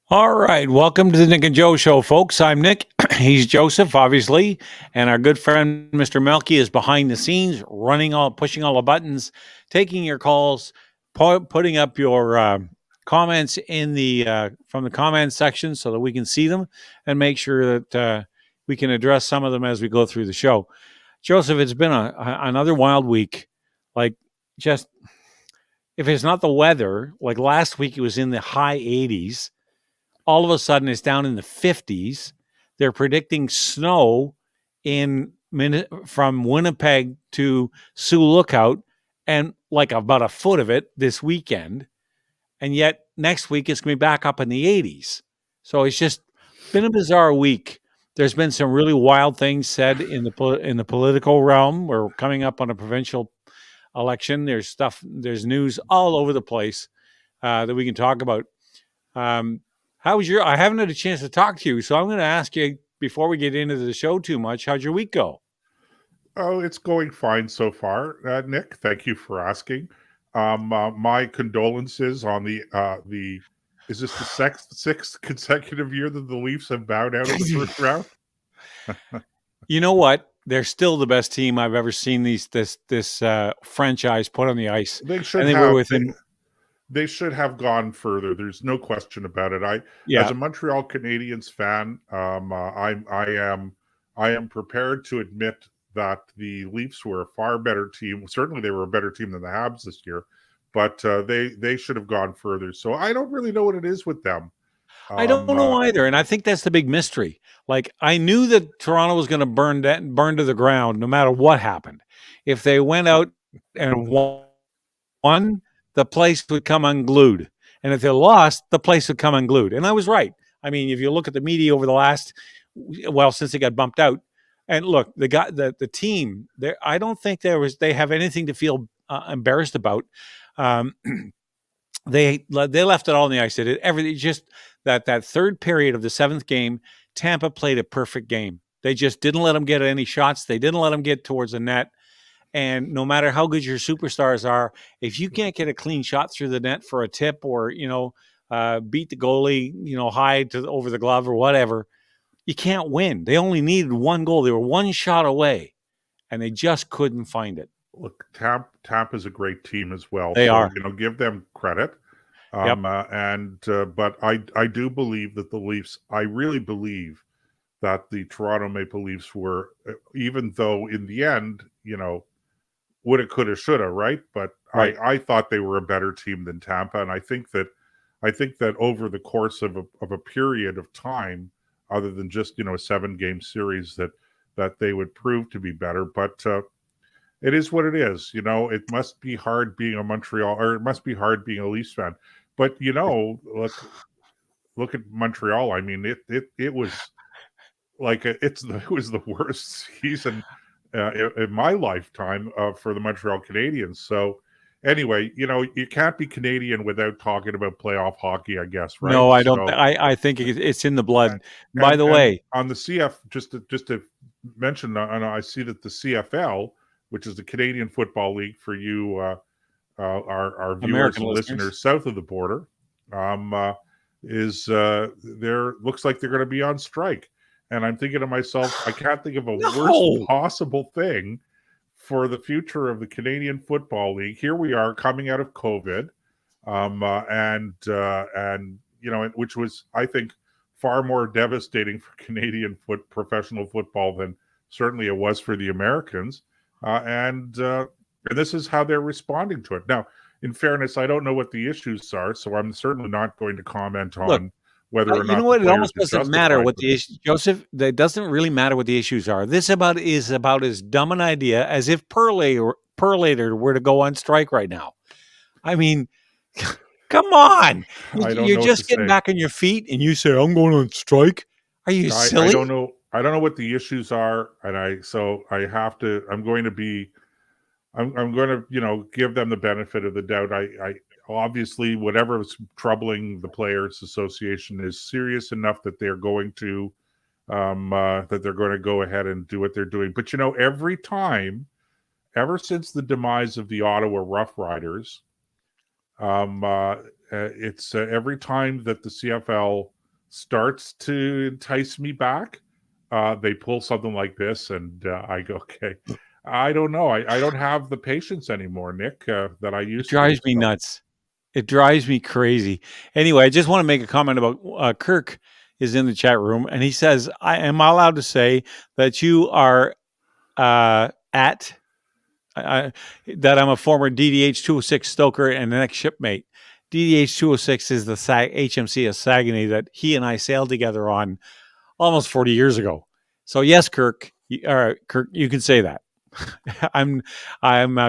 All right, welcome to the Nick and Joe Show, folks. I'm Nick. He's Joseph, obviously, and our good friend Mr. Melky is behind the scenes, pushing all the buttons, taking your calls, putting up your comments in the from the comments section so that we can see them and make sure that we can address some of them as we go through the show. Joseph, it's been another wild week. Like, just if it's not the weather, like last week, it was in the high 80s. All of a sudden it's down in the 50s. They're predicting snow from Winnipeg to Sioux Lookout, and like about a foot of it this weekend. And yet next week it's going to be back up in the 80s. So it's just been a bizarre week. There's been some really wild things said in the political realm. We're coming up on a provincial election. There's news all over the place that we can talk about. I haven't had a chance to talk to you, so I'm going to ask you before we get into the show too much. How'd your week go? Oh, it's going fine so far, Nick. Thank you for asking. My condolences on the. Is this the sixth consecutive year that the Leafs have bowed out of the first round? You know what? They're still the best team I've ever seen this franchise put on the ice, They should and they were have. within. They should have gone further. There's no question about it. As Yeah, a Montreal Canadiens fan, I am prepared to admit that the Leafs were a far better team. Certainly, they were a better team than the Habs this year, but they should have gone further. So I don't really know what it is with them. I don't Um, uh, know either, and I think that's the big mystery. Like, I knew that Toronto was going to burn to the ground no matter what happened. If they went out and won, the place would come unglued. And if they lost, the place would come unglued. And I was right. I mean, if you look at the media over the since they got bumped out, and look, the team there, I don't think they have anything to feel embarrassed about. Um, they left it all on the ice. They did everything. Just that third period of the seventh game, Tampa played a perfect game. They just didn't let them get any shots. They didn't let them get towards the net. And no matter how good your superstars are, if you can't get a clean shot through the net for a tip or beat the goalie, high to over the glove or whatever, you can't win. They only needed one goal. They were one shot away, and they just couldn't find it. Look, Tampa's a great team as well, They so are. give them credit. Yep. But I do believe that the Leafs. I really believe that the Toronto Maple Leafs were, even though in the end, woulda, coulda, shoulda, right? But Right. I thought they were a better team than Tampa, and I think that over the course of a period of time, other than just a 7 game series, that they would prove to be better. But it is what it is. It must be hard being a Montreal, or it must be hard being a Leafs fan. But look at Montreal. I mean, it was like it was the worst season in my lifetime for the Montreal Canadiens. So anyway, you can't be Canadian without talking about playoff hockey, I guess, right? No, I don't. So I think it's in the and blood. By the and way, on the CF, just to mention, I see that the CFL, which is the Canadian Football League for you, our viewers American and listeners. listeners south of the border, is there looks like they're going to be on strike. And I'm thinking to myself, I can't think of a worse No. possible thing for the future of the Canadian Football League. Here we are coming out of COVID, and which was, I think, far more devastating for Canadian professional football than certainly it was for the Americans. And this is how they're responding to it. Now, in fairness, I don't know what the issues are, so I'm certainly not going to comment Look, on whether or you know not the what? It players almost are doesn't matter justified. what the issue, Joseph. It doesn't really matter what the issues are. This is about as dumb an idea as if Perlator were to go on strike right now. I mean, come on! I don't You're know what to just getting say. back on your feet, and you say, "I'm going on strike." Are you I don't silly? know. I don't know what the issues are, and I have to. I'm going to be. I'm going to give them the benefit of the doubt. I obviously whatever is troubling the players' association is serious enough that they're going to go ahead and do what they're doing. But every time, ever since the demise of the Ottawa Rough Riders, it's every time that the CFL starts to entice me back, they pull something like this, and I go, okay, I don't know. I don't have the patience anymore, Nick, that I It used to. drives me So. nuts. It drives me crazy. Anyway, I just want to make a comment about Kirk is in the chat room, and he says, am I allowed to say that you are at that I'm a former DDH 206 stoker and an ex shipmate. DDH 206 is the HMC of Saguenay that he and I sailed together on almost 40 years ago. So yes, Kirk, Kirk, you can say that. I'm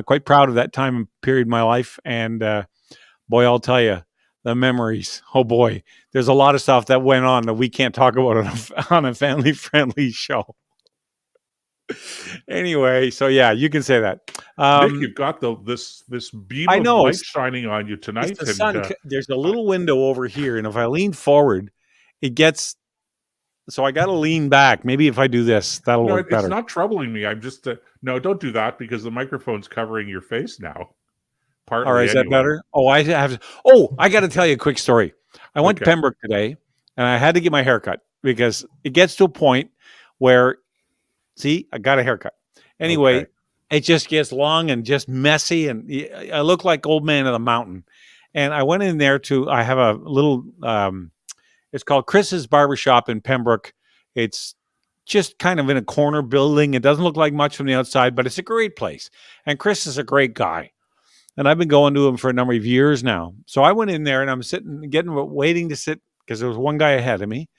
quite proud of that time and period in my life, and boy, I'll tell you, the memories. Oh boy, there's a lot of stuff that went on that we can't talk about on a family-friendly show. Anyway, so yeah, you can say that. Nick, you've got this beam I of know light shining on you it's tonight, the and sun. There's a little window over here, and if I lean forward, it gets. So I got to lean back. Maybe if I do this, that'll work it's better. not troubling me. I'm just no, don't do that because the microphone's covering your face now. Partly, All right, is that anyway. better? Oh, I have. Oh, I got to tell you a quick story. I went to Okay. Pembroke today, and I had to get my hair cut because it gets to a point where, see, I got a haircut. Anyway, Okay. it just gets long and just messy, and I look like old man of the mountain. And I went in there I have a little, it's called Chris's Barbershop in Pembroke. It's just kind of in a corner building. It doesn't look like much from the outside, but it's a great place. And Chris is a great guy. And I've been going to him for a number of years now. So I went in there and I'm waiting to sit because there was one guy ahead of me.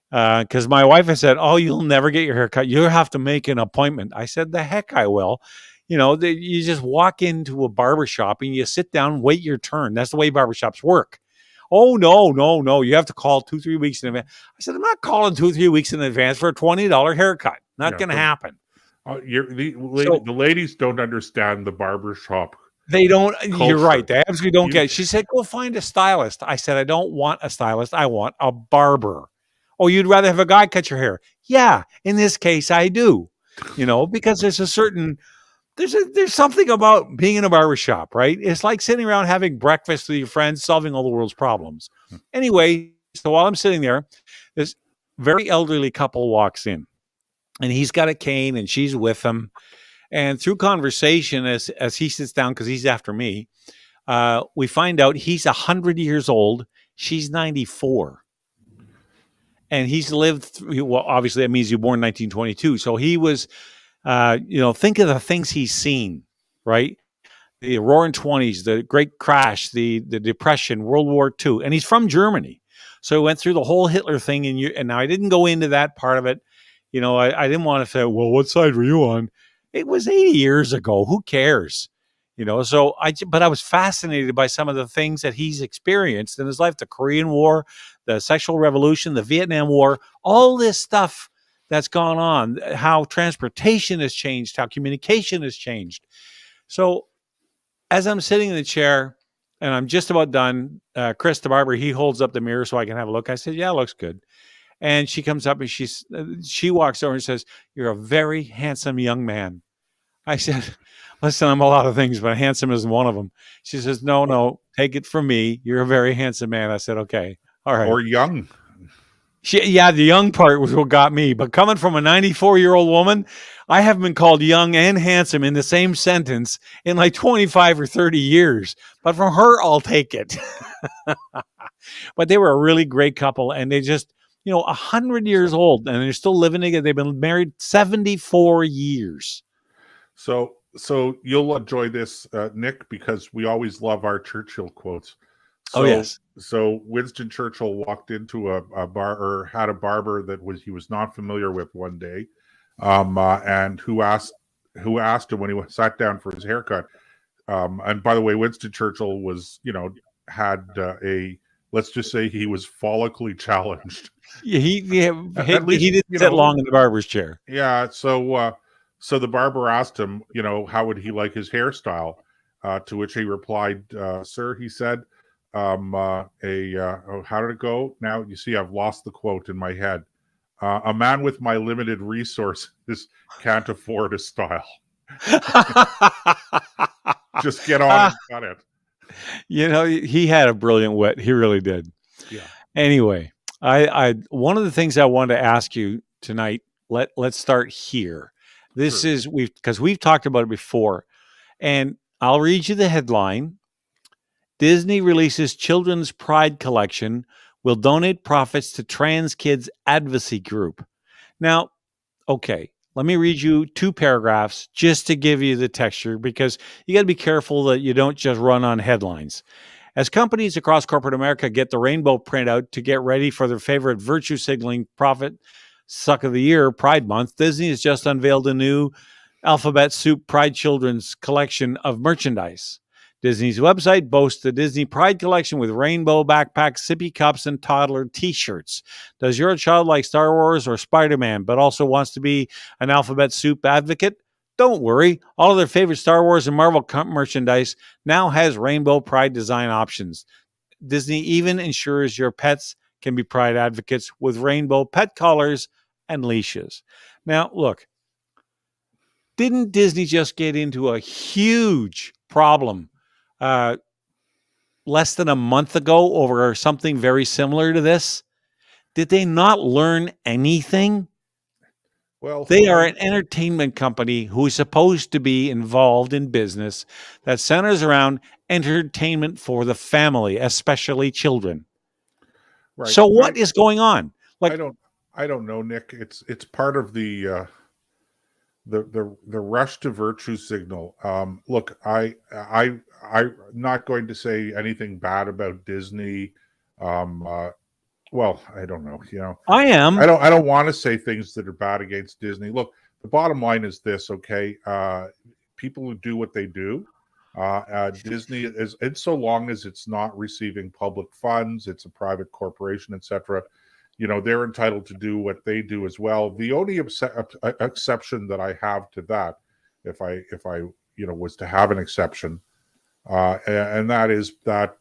Because my wife has said, "Oh, you'll never get your hair cut. You'll have to make an appointment." I said, "The heck I will." You just walk into a barbershop and you sit down, wait your turn. That's the way barbershops work. Oh, no, no, no. You have to call 2-3 weeks in advance. I said, I'm not calling 2-3 weeks in advance for a $20 haircut. Not going to happen. The ladies don't understand the barbershop. They don't. Culture. You're right. They absolutely don't get it. She said, "Go find a stylist." I said, "I don't want a stylist. I want a barber." "Oh, you'd rather have a guy cut your hair?" "Yeah, in this case, I do." Because there's a certain there's something about being in a barbershop, right? It's like sitting around having breakfast with your friends, solving all the world's problems. Anyway, so while I'm sitting there, this very elderly couple walks in, and he's got a cane, and she's with him. And through conversation, as he sits down, because he's after me, we find out he's 100 years old. She's 94. And he's lived through, well, obviously that means he was born in 1922. So he was, think of the things he's seen, right? The Roaring Twenties, the Great Crash, the Depression, World War II. And he's from Germany. So he went through the whole Hitler thing. And now I didn't go into that part of it. I didn't want to say, well, what side were you on? It was 80 years ago. Who cares? But I was fascinated by some of the things that he's experienced in his life, the Korean War, the sexual revolution, the Vietnam War, all this stuff that's gone on, how transportation has changed, how communication has changed. So as I'm sitting in the chair and I'm just about done, Chris, the barber, he holds up the mirror so I can have a look. I said, "Yeah, it looks good." And she comes up and she walks over and says, "You're a very handsome young man." I said, "Listen, I'm a lot of things, but handsome isn't one of them." She says, No, take it from me. You're a very handsome man." I said, "Okay. All right." Or young. The young part was what got me. But coming from a 94-year-old woman, I haven't been called young and handsome in the same sentence in like 25 or 30 years. But from her, I'll take it. But they were a really great couple, and they just, 100 years old, and they're still living together. They've been married 74 years. So you'll enjoy this, Nick, because we always love our Churchill quotes. So, yes. So Winston Churchill walked into a bar, or had a barber that he was not familiar with one day, and who asked him when he sat down for his haircut. And by the way, Winston Churchill was, had let's just say he was follically challenged. Yeah, he didn't sit long in the barber's chair. Yeah. So the barber asked him, how would he like his hairstyle? To which he replied, "Sir," he said, how did it go? Now, you see, I've lost the quote in my head. "A man with my limited resources can't afford a style." Just get on and cut it. He had a brilliant wit. He really did. Yeah. Anyway, I one of the things I wanted to ask you tonight. Let's start here. This Sure. is we've talked about it before, and I'll read you the headline. Disney releases Children's Pride Collection, will donate profits to Trans Kids Advocacy Group. Now, okay, let me read you 2 paragraphs just to give you the texture, because you got to be careful that you don't just run on headlines. As companies across corporate America get the rainbow print out to get ready for their favorite virtue signaling profit suck of the year, Pride Month, Disney has just unveiled a new Alphabet Soup Pride Children's collection of merchandise. Disney's website boasts the Disney Pride collection with rainbow backpacks, sippy cups, and toddler t-shirts. Does your child like Star Wars or Spider-Man, but also wants to be an Alphabet Soup advocate? Don't worry, all of their favorite Star Wars and Marvel merchandise now has rainbow Pride design options. Disney even ensures your pets can be Pride advocates with rainbow pet collars and leashes. Now, look, didn't Disney just get into a huge problem uh, less than a month ago over something very similar to this? Did they not learn anything? Well, They are an entertainment company who is supposed to be involved in business that centers around entertainment for the family, especially children. right. So what is going on? I Like, don't I don't know, Nick. It's part of the rush to virtue signal. Look, I'm not going to say anything bad about Disney. Um, uh, well, I don't know. I I am. don't want to say things that are bad against Disney. Look, the bottom line is this, okay? People who do what they do, Disney is, and so long as it's not receiving public funds, it's a private corporation, etc. They're entitled to do what they do as well. The only exception that I have to that, if I was to have an exception, and that is that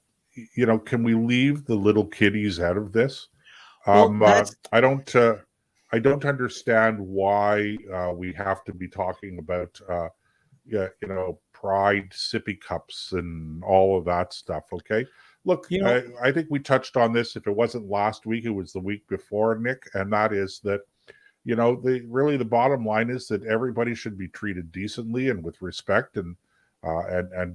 can we leave the little kiddies out of this? Well, that's I don't understand why we have to be talking about yeah, pride sippy cups and all of that stuff. Okay, look, you know, I think we touched on this. If it wasn't last week, it was the week before, Nick, and that is that the bottom line is that everybody should be treated decently and with respect and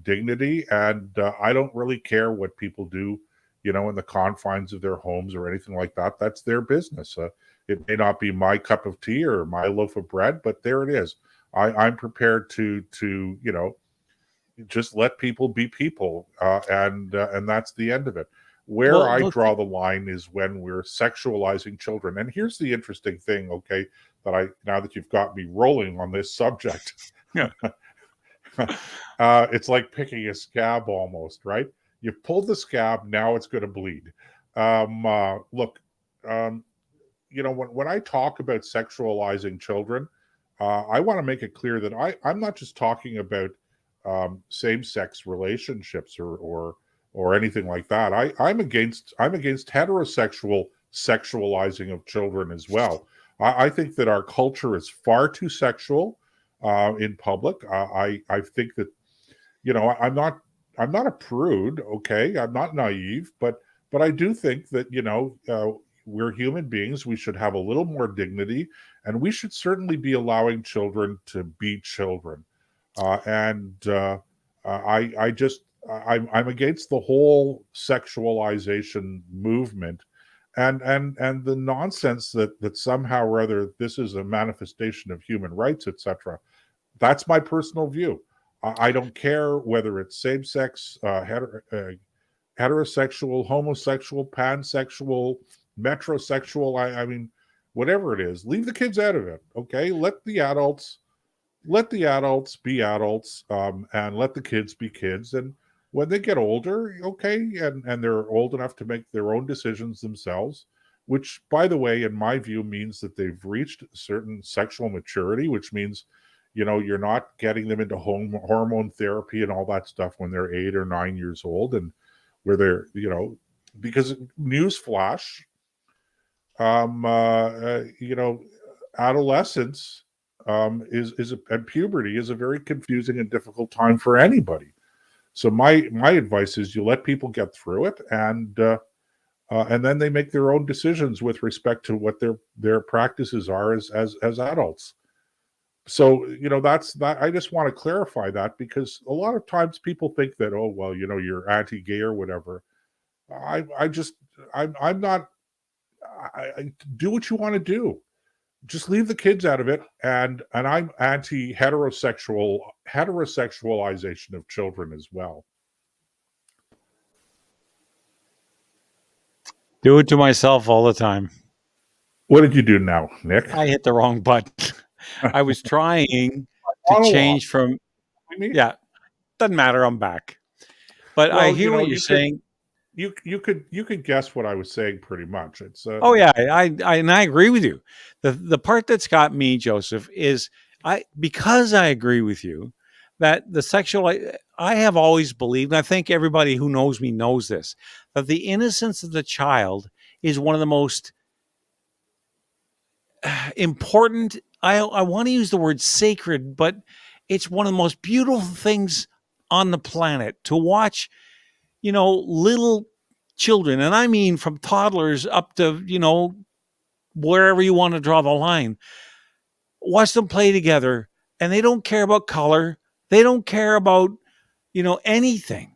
dignity. And I don't really care what people do, in the confines of their homes or anything like that. That's their business. It may not be my cup of tea or my loaf of bread, but there it is. I'm prepared to just let people be people, and that's the end of it. Where well, I look, draw the line is when we're sexualizing children. And here's the interesting thing, okay, that now that you've got me rolling on this subject, yeah. it's like picking a scab almost, right? You've pulled the scab, now it's going to bleed. Look, um, when I talk about sexualizing children, I want to make it clear that I'm not just talking about same-sex relationships or anything like that. I'm against heterosexual sexualizing of children as well. I think that our culture is far too sexual in public. I think that I'm not a prude. Okay, I'm not naive, but I do think that we're human beings. We should have a little more dignity, and we should certainly be allowing children to be children. And I just I'm against the whole sexualization movement, and the nonsense that somehow or other this is a manifestation of human rights, etc. That's my personal view. I don't care whether it's same sex, heterosexual, homosexual, pansexual, metrosexual. I mean, whatever it is, leave the kids out of it. Okay, let the adults be adults, and let the kids be kids. And when they get older, okay, and they're old enough to make their own decisions themselves, which, by the way, in my view, means that they've reached certain sexual maturity, which means, you're not getting them into hormone therapy and all that stuff when they're 8 or 9 years old, and where they're, because newsflash, um, uh, uh, you know, adolescence and puberty is a very confusing and difficult time for anybody. So my advice is you let people get through it, and and then they make their own decisions with respect to what their practices are as adults. So that's that. I just want to clarify that, because a lot of times people think that, oh well, you're anti-gay or whatever. I just I'm not. I do what you want to do. Just leave the kids out of it, and I'm anti heterosexualization of children as well. Do it to myself all the time. What did you do now, Nick? I hit the wrong button. I was trying to change from. Yeah, doesn't matter. I'm back. But well, I hear what you're saying. You could guess what I was saying pretty much. It's oh yeah, I agree with you. The part that's got me, Joseph, is because I agree with you that the sexual. I have always believed, and I think everybody who knows me knows this, that the innocence of the child is one of the most important. I want to use the word sacred, but it's one of the most beautiful things on the planet to watch. Little children, and I mean from toddlers up to, wherever you want to draw the line, watch them play together, and they don't care about color. They don't care about, anything.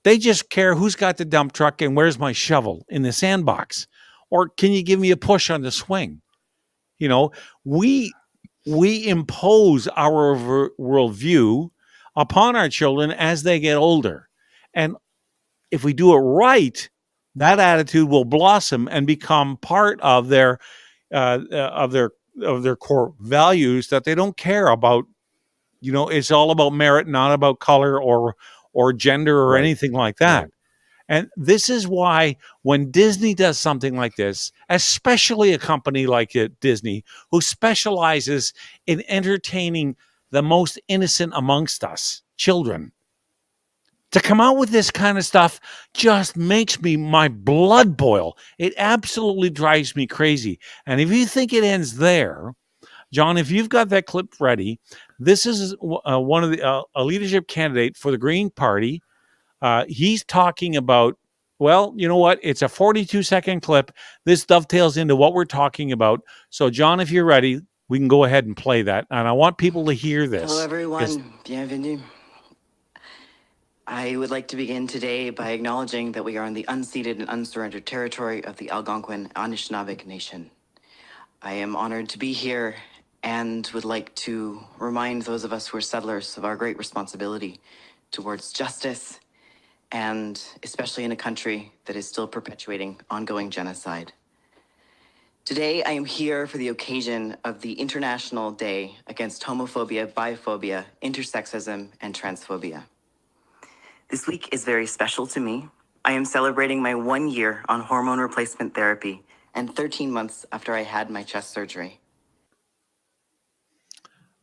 They just care who's got the dump truck and where's my shovel in the sandbox, or can you give me a push on the swing? We impose our worldview upon our children as they get older. And if we do it right, that attitude will blossom and become part of their core values, that they don't care about. It's all about merit, not about color or gender or anything like that. Right. And this is why when Disney does something like this, especially a company like Disney, who specializes in entertaining the most innocent amongst us, children, to come out with this kind of stuff just makes my blood boil. It absolutely drives me crazy. And if you think it ends there, John, if you've got that clip ready, this is one of the a leadership candidate for the Green Party. He's talking about, well, you know what? It's a 42-second clip. This dovetails into what we're talking about. So, John, if you're ready, we can go ahead and play that. And I want people to hear this. Hello, everyone. Bienvenue. I would like to begin today by acknowledging that we are on the unceded and unsurrendered territory of the Algonquin Anishinaabeg Nation. I am honored to be here and would like to remind those of us who are settlers of our great responsibility towards justice, and especially in a country that is still perpetuating ongoing genocide. Today, I am here for the occasion of the International Day Against Homophobia, Biphobia, Intersexism, and Transphobia. This week is very special to me. I am celebrating my 1 year on hormone replacement therapy and 13 months after I had my chest surgery.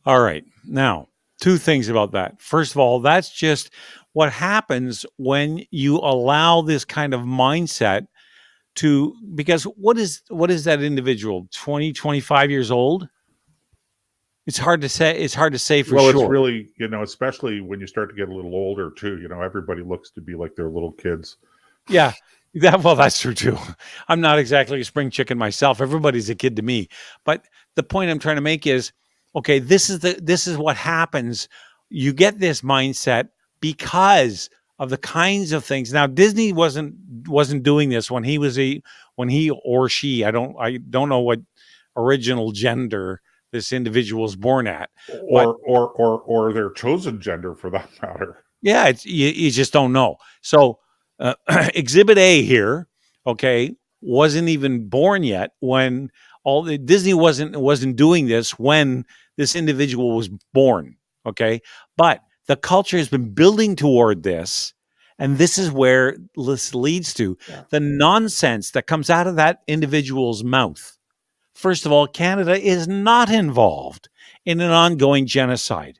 All right. Now, two things about that. First of all, that's just what happens when you allow this kind of mindset to, because what is that individual, 20, 25 years old? It's hard to say. It's hard to say for sure. Well, it's really, especially when you start to get a little older too, everybody looks to be like they're little kids. Yeah. That's true too. I'm not exactly a spring chicken myself. Everybody's a kid to me. But the point I'm trying to make is, okay, this is what happens. You get this mindset because of the kinds of things. Now, Disney wasn't doing this when he or she, I don't know what original gender this individual is born at, or their chosen gender for that matter. Yeah, you just don't know. So Exhibit A here, okay, wasn't even born yet when Disney wasn't doing this when this individual was born, okay? But the culture has been building toward this, and this is where this leads to the nonsense that comes out of that individual's mouth. First of all, Canada is not involved in an ongoing genocide.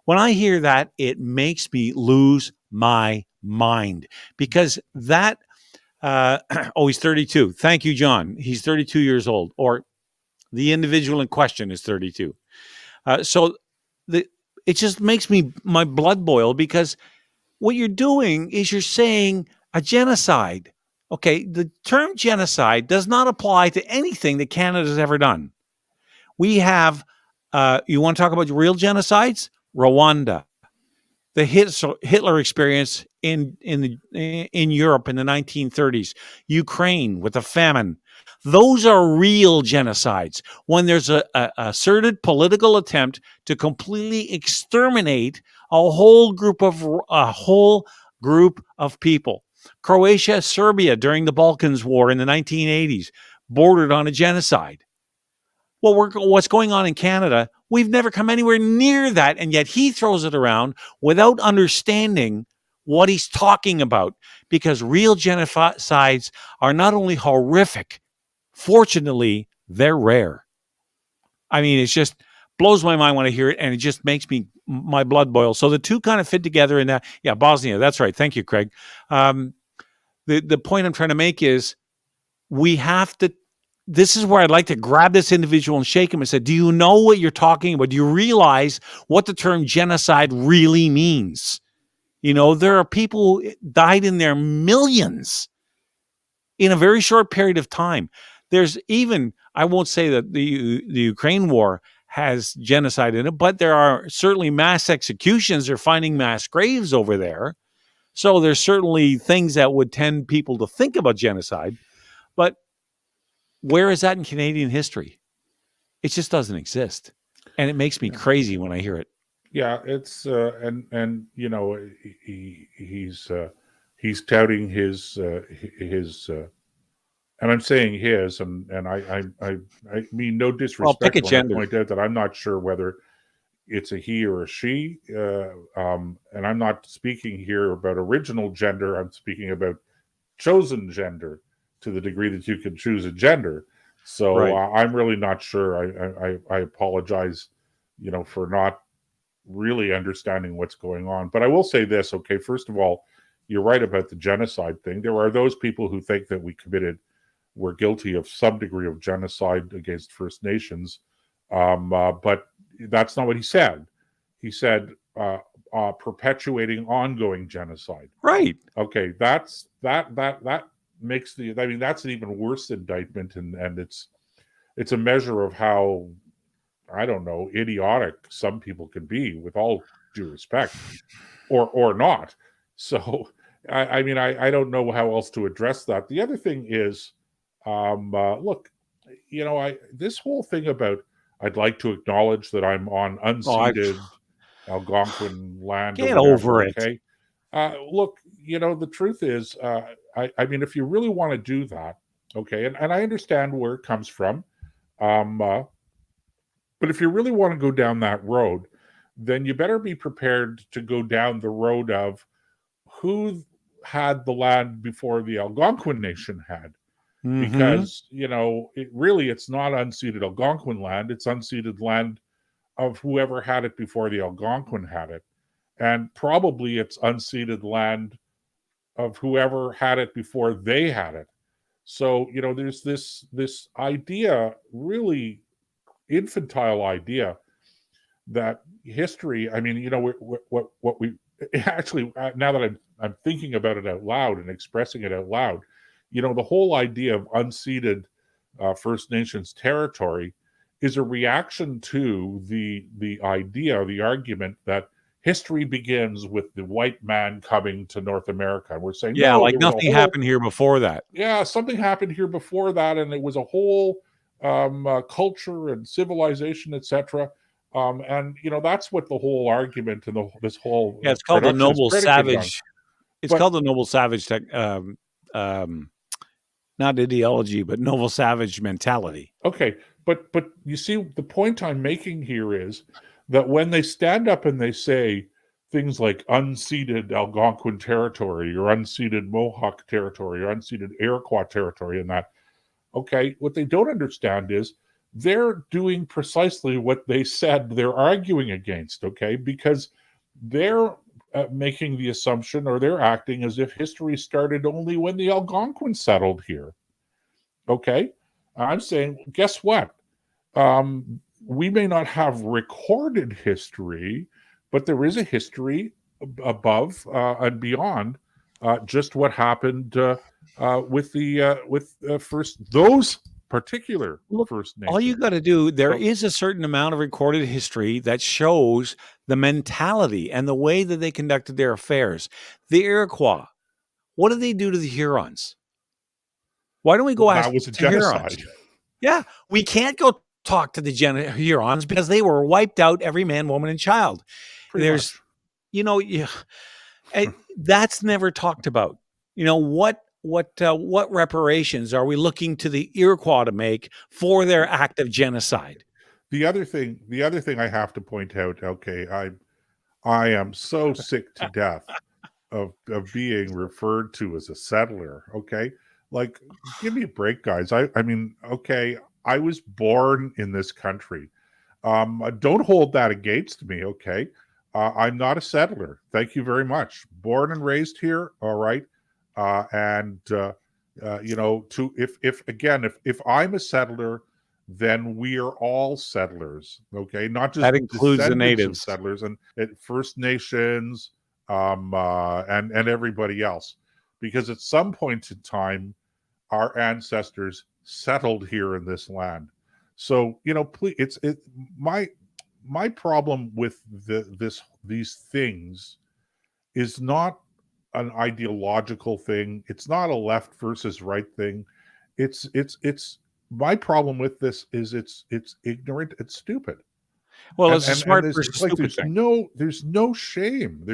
When I hear that, it makes me lose my mind, because that, he's 32. Thank you, John. He's 32 years old, or the individual in question is 32. So it just makes my blood boil, because what you're doing is you're saying a genocide. Okay, the term genocide does not apply to anything that Canada's ever done. We have, you want to talk about real genocides? Rwanda, the Hitler experience in Europe in the 1930s, Ukraine with the famine. Those are real genocides when there's a asserted political attempt to completely exterminate a whole group of people. Croatia, Serbia during the Balkans War in the 1980s bordered on a genocide. Well, what's going on in Canada, we've never come anywhere near that, and yet he throws it around without understanding what he's talking about, because real genocides are not only horrific, fortunately, they're rare. I mean, it just blows my mind when I hear it, and it just makes my blood boil. So the two kind of fit together in that. Yeah, Bosnia, that's right. Thank you, Craig. The point I'm trying to make is we have to, this is where I'd like to grab this individual and shake him and say, do you know what you're talking about? Do you realize what the term genocide really means? You know, there are people who died in their millions in a very short period of time. There's even, I won't say that the Ukraine war has genocide in it, but there are certainly mass executions. They're finding mass graves over there. So there's certainly things that would tend people to think about genocide. But where is that in Canadian history? It just doesn't exist. And it makes me crazy when I hear it. Yeah, it's and you know, he's touting his and I'm saying his, and I mean no disrespect when I point out that I'm not sure whether it's a he or a she, and I'm not speaking here about original gender. I'm speaking about chosen gender, to the degree that you can choose a gender. So right. I'm really not sure. I apologize, you know, for not really understanding what's going on. But I will say this, okay, first of all, you're right about the genocide thing. There are those people who think that we're guilty of some degree of genocide against First Nations. But that's not what he said. He said perpetuating ongoing genocide. Right. Okay, that makes that's an even worse indictment, and it's a measure of how, I don't know, idiotic some people can be, with all due respect, or not. So I mean, I don't know how else to address that. The other thing is, look, you know, this whole thing about, I'd like to acknowledge that I'm on unceded Algonquin land. Get over it. Okay. Look, you know, the truth is, I mean, if you really want to do that, okay, and I understand where it comes from, but if you really want to go down that road, then you better be prepared to go down the road of who had the land before the Algonquin Nation had. Because, you know, it's not unceded Algonquin land. It's unceded land of whoever had it before the Algonquin had it. And probably it's unceded land of whoever had it before they had it. So, you know, there's this idea, really infantile idea, that history, I mean, you know, what we actually, now that I'm thinking about it out loud and expressing it out loud, you know, the whole idea of unceded First Nations territory is a reaction to the idea, the argument that history begins with the white man coming to North America. And we're saying, yeah, no, like nothing happened here before that. Yeah, something happened here before that, and it was a whole culture and civilization, etc. And you know, that's what the whole argument and this whole it's called the noble savage. It's called the noble savage not ideology, but noble savage mentality. Okay, but you see, the point I'm making here is that when they stand up and they say things like unceded Algonquin territory or unceded Mohawk territory or unceded Iroquois territory and that, okay, what they don't understand is they're doing precisely what they said they're arguing against, okay? Because they're making the assumption, or they're acting as if history started only when the Algonquins settled here. Okay? I'm saying, guess what? We may not have recorded history, but there is a history above and beyond just what happened with first those particular Look, First all you Nations. got to do, there So is a certain amount of recorded history that shows the mentality and the way that they conducted their affairs. The Iroquois, what did they do to the Hurons? Why don't we go that ask was a the Hurons? genocide, Yeah, we can't go talk to the Hurons because they were wiped out, every man, woman, and child. pretty There's, much. yeah, that's never talked about. What reparations are we looking to the Iroquois to make for their act of genocide? The other thing I have to point out. Okay, I am so sick to death of being referred to as a settler. Okay, like give me a break, guys. I mean, okay, I was born in this country. Don't hold that against me. Okay, I'm not a settler. Thank you very much. Born and raised here. All right, and to if again if I'm a settler, then we are all settlers. Okay, not just That includes the descendants of natives. settlers and First Nations, and everybody else, because at some point in time, our ancestors settled here in this land. So please, my problem with these things is not an ideological thing. It's not a left versus right thing. It's my problem with this is it's ignorant, it's stupid. Well, And it's a smart there's versus like stupid thing. there's no shame.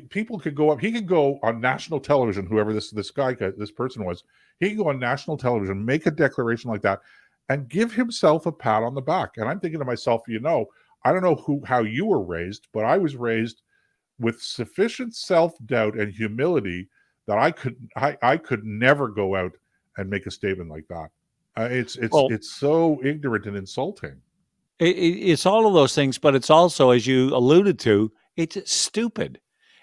People could go up. He could go on national television. Whoever this person was, he could go on national television, make a declaration like that, and give himself a pat on the back. And I'm thinking to myself, I don't know how you were raised, but I was raised with sufficient self-doubt and humility that I could never go out and make a statement like that. Well, It's so ignorant and insulting. it's all of those things, but it's also, as you alluded to, it's stupid.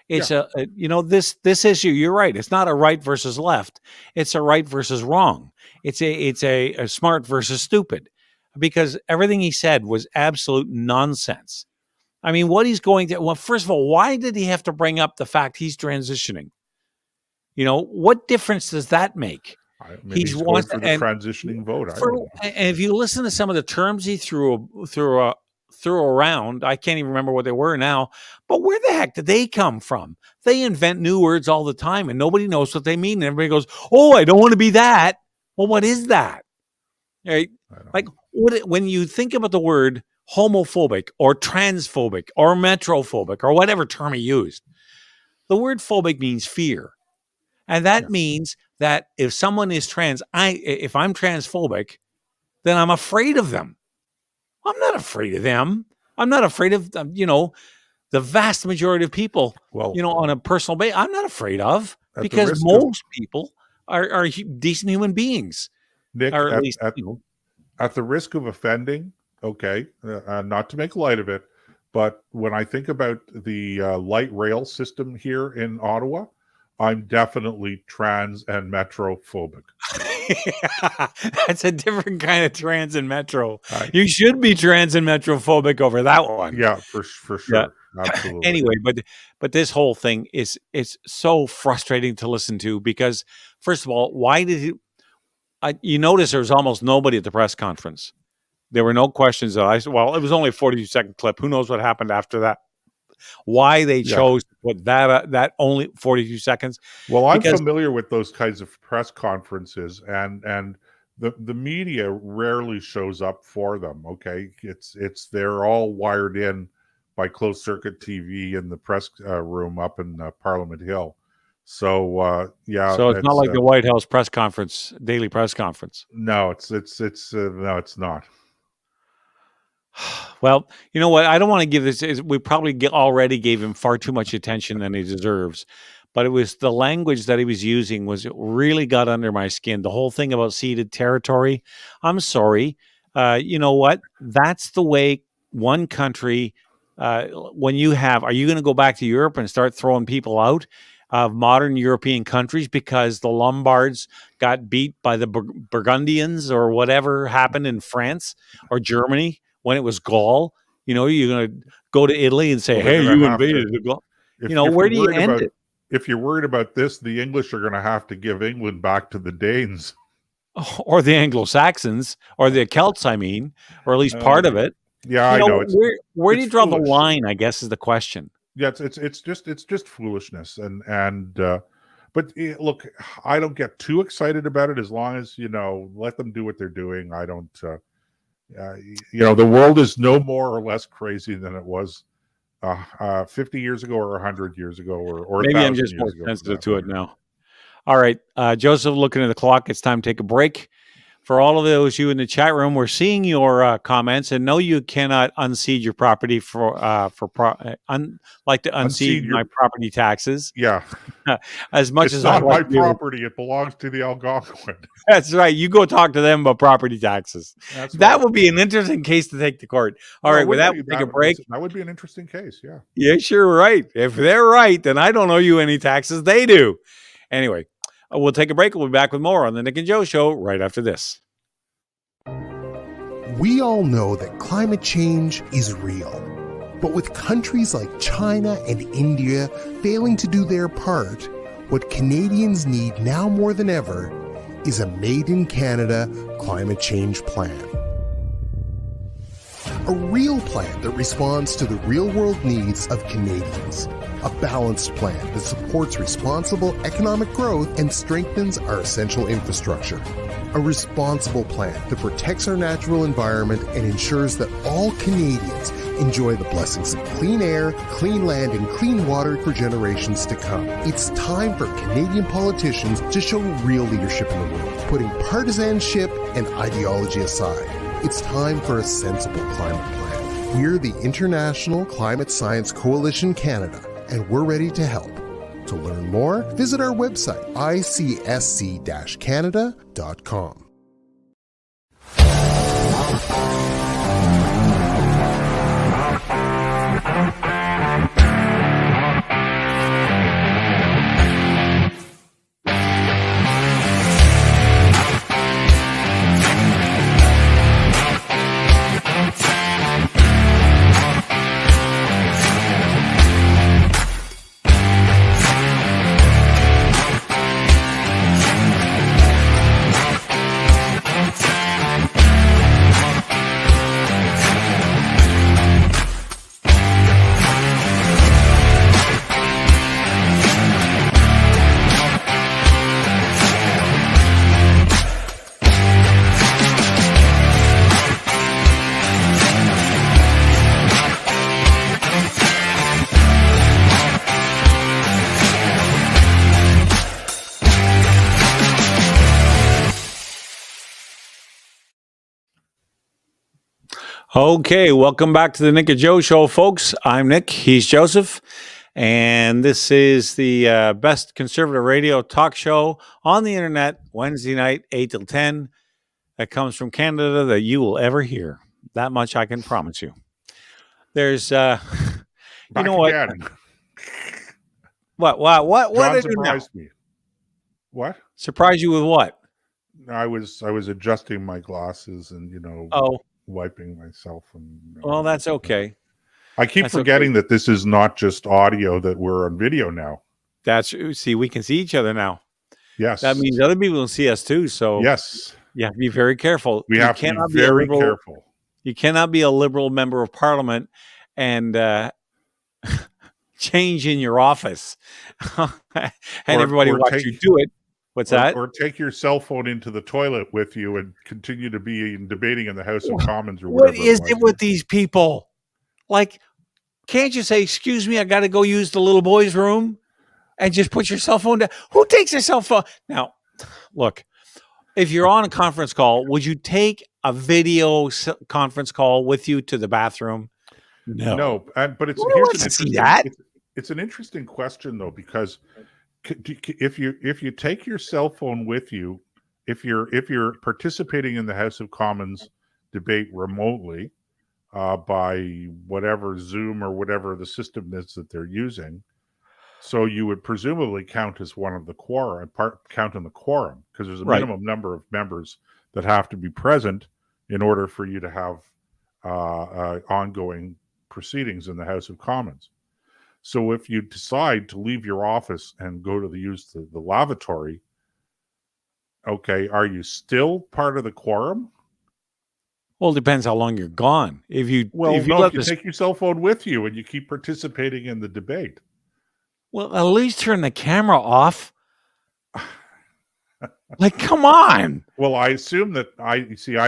Yeah. It's this issue. You're right. It's not a right versus left. It's a right versus wrong. It's a smart versus stupid, because everything he said was absolute nonsense. I mean, what he's going to, well, first of all, why did he have to bring up the fact he's transitioning? What difference does that make? Maybe he's going for the transitioning vote. I don't know. And if you listen to some of the terms he threw around, I can't even remember what they were now. But where the heck did they come from? They invent new words all the time, and nobody knows what they mean. And everybody goes, "Oh, I don't want to be that." Well, what is that? Right? Like, when you think about the word homophobic or transphobic or metrophobic or whatever term he used, the word phobic means fear. And that means that if someone is if I'm transphobic, then I'm afraid of them. I'm not afraid of them. I'm not afraid of, the vast majority of people, on a personal basis, I'm not afraid of, because most people are decent human beings. Nick, or at least, at the risk of offending, okay, not to make light of it, but when I think about the light rail system here in Ottawa, I'm definitely trans and metrophobic. That's a different kind of trans and metro. You should be trans and metrophobic over that one. Yeah, for sure. Yeah. Absolutely. Anyway, but this whole thing is so frustrating to listen to, because first of all, why did he? You notice there was almost nobody at the press conference. There were no questions. It was only a 42-second clip. Who knows what happened after that? Why they chose to put that only 42 seconds? Well, I'm familiar with those kinds of press conferences, and the media rarely shows up for them. Okay, they're all wired in by closed circuit TV in the press room up in Parliament Hill. So So it's not like the White House press conference, daily press conference. No, no, it's not. Well, you know what? I don't want to give this. We probably already gave him far too much attention than he deserves. But it was the language that he was using really got under my skin. The whole thing about ceded territory. I'm sorry. You know what? That's the way one country. Are you going to go back to Europe and start throwing people out of modern European countries because the Lombards got beat by the Burgundians or whatever happened in France or Germany when it was Gaul? You're going to go to Italy and say, "Hey, you invaded the Gaul." Where do you end it? if you're worried about this, the English are going to have to give England back to the Danes. Or the Anglo-Saxons, or the Celts, I mean, or at least part of it. Yeah, I know. Where do you draw foolish. the line, I guess, is the question. Yeah, it's just foolishness. But look, I don't get too excited about it as long as, let them do what they're doing. I don't, the world is no more or less crazy than it was 50 years ago or 100 years ago or maybe I'm just more sensitive to it now. All right, Joseph, looking at the clock, it's time to take a break. For all of those you in the chat room, we're seeing your comments, and no, you cannot unseed your property like to unseed my property taxes. Yeah, as much it's as not like my property; it belongs to the Algonquin. That's right. You go talk to them about property taxes. That would be an interesting case to take to court. All right, with that, we'll take a break. That would be an interesting case. Yeah. Yes, you're right. If they're right, then I don't owe you any taxes. They do. Anyway. We'll take a break. We'll be back with more on the Nick and Joe Show right after this. We all know that climate change is real. But with countries like China and India failing to do their part, what Canadians need now more than ever is a Made in Canada climate change plan. A real plan that responds to the real-world needs of Canadians. A balanced plan that supports responsible economic growth and strengthens our essential infrastructure. A responsible plan that protects our natural environment and ensures that all Canadians enjoy the blessings of clean air, clean land, and clean water for generations to come. It's time for Canadian politicians to show real leadership in the world, putting partisanship and ideology aside. It's time for a sensible climate plan. We're the International Climate Science Coalition Canada, and we're ready to help. To learn more, visit our website, icsc-canada.com. Okay, welcome back to the Nick and Joe Show, folks. I'm Nick, he's Joseph, and this is the best conservative radio talk show on the internet, Wednesday night, 8 till 10, that comes from Canada that you will ever hear. That much I can promise you. There's, you know what? Again. What John did surprised me. What? Surprise you with what? I was adjusting my glasses and, wiping myself. Well, that's okay. I keep forgetting that this is not just audio, that we're on video now. See, we can see each other now. Yes. That means other people will see us too. So yes, you have to be very careful. We have to be very careful. You cannot be a Liberal member of Parliament and change in your office and everybody watch you do it. What's that? Or take your cell phone into the toilet with you and continue to be debating in the House of Commons or whatever. What is it with these people? Like, can't you say, excuse me, I got to go use the little boy's room and just put your cell phone down? Who takes their cell phone? Now, look, if you're on a conference call, would you take a video conference call with you to the bathroom? No. But it's it's an interesting question, though, because if you take your cell phone with you, if you're participating in the House of Commons debate remotely by whatever Zoom or whatever the system is that they're using, so you would presumably count as one of the quorum, count in the quorum, because there's a minimum number of members that have to be present in order for you to have ongoing proceedings in the House of Commons. So if you decide to leave your office and go to use the lavatory, okay, are you still part of the quorum? Well, it depends how long you're gone. If you Well, no, let if you this, take your cell phone with you and you keep participating in the debate. well, at least turn the camera off. Like, come on. Well, I assume that I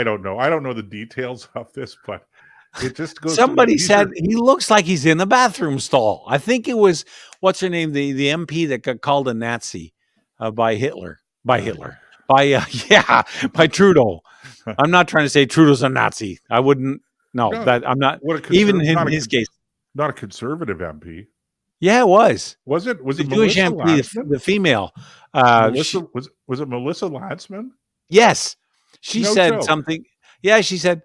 don't know. I don't know the details of this, but it just goes to Somebody these said are, he looks like he's in the bathroom stall. I think it was, what's her name, the MP that got called a Nazi by Hitler. By yeah, by Trudeau. I'm not trying to say Trudeau's a Nazi. I wouldn't. No, no, that I'm not. what a Even conservative, in his case, not a conservative MP. yeah, it was Was it? Was the it Jewish Melissa MP, Landsman? the female. Melissa was it Melissa Landsman? Yes, she No said joke. something. Yeah, she said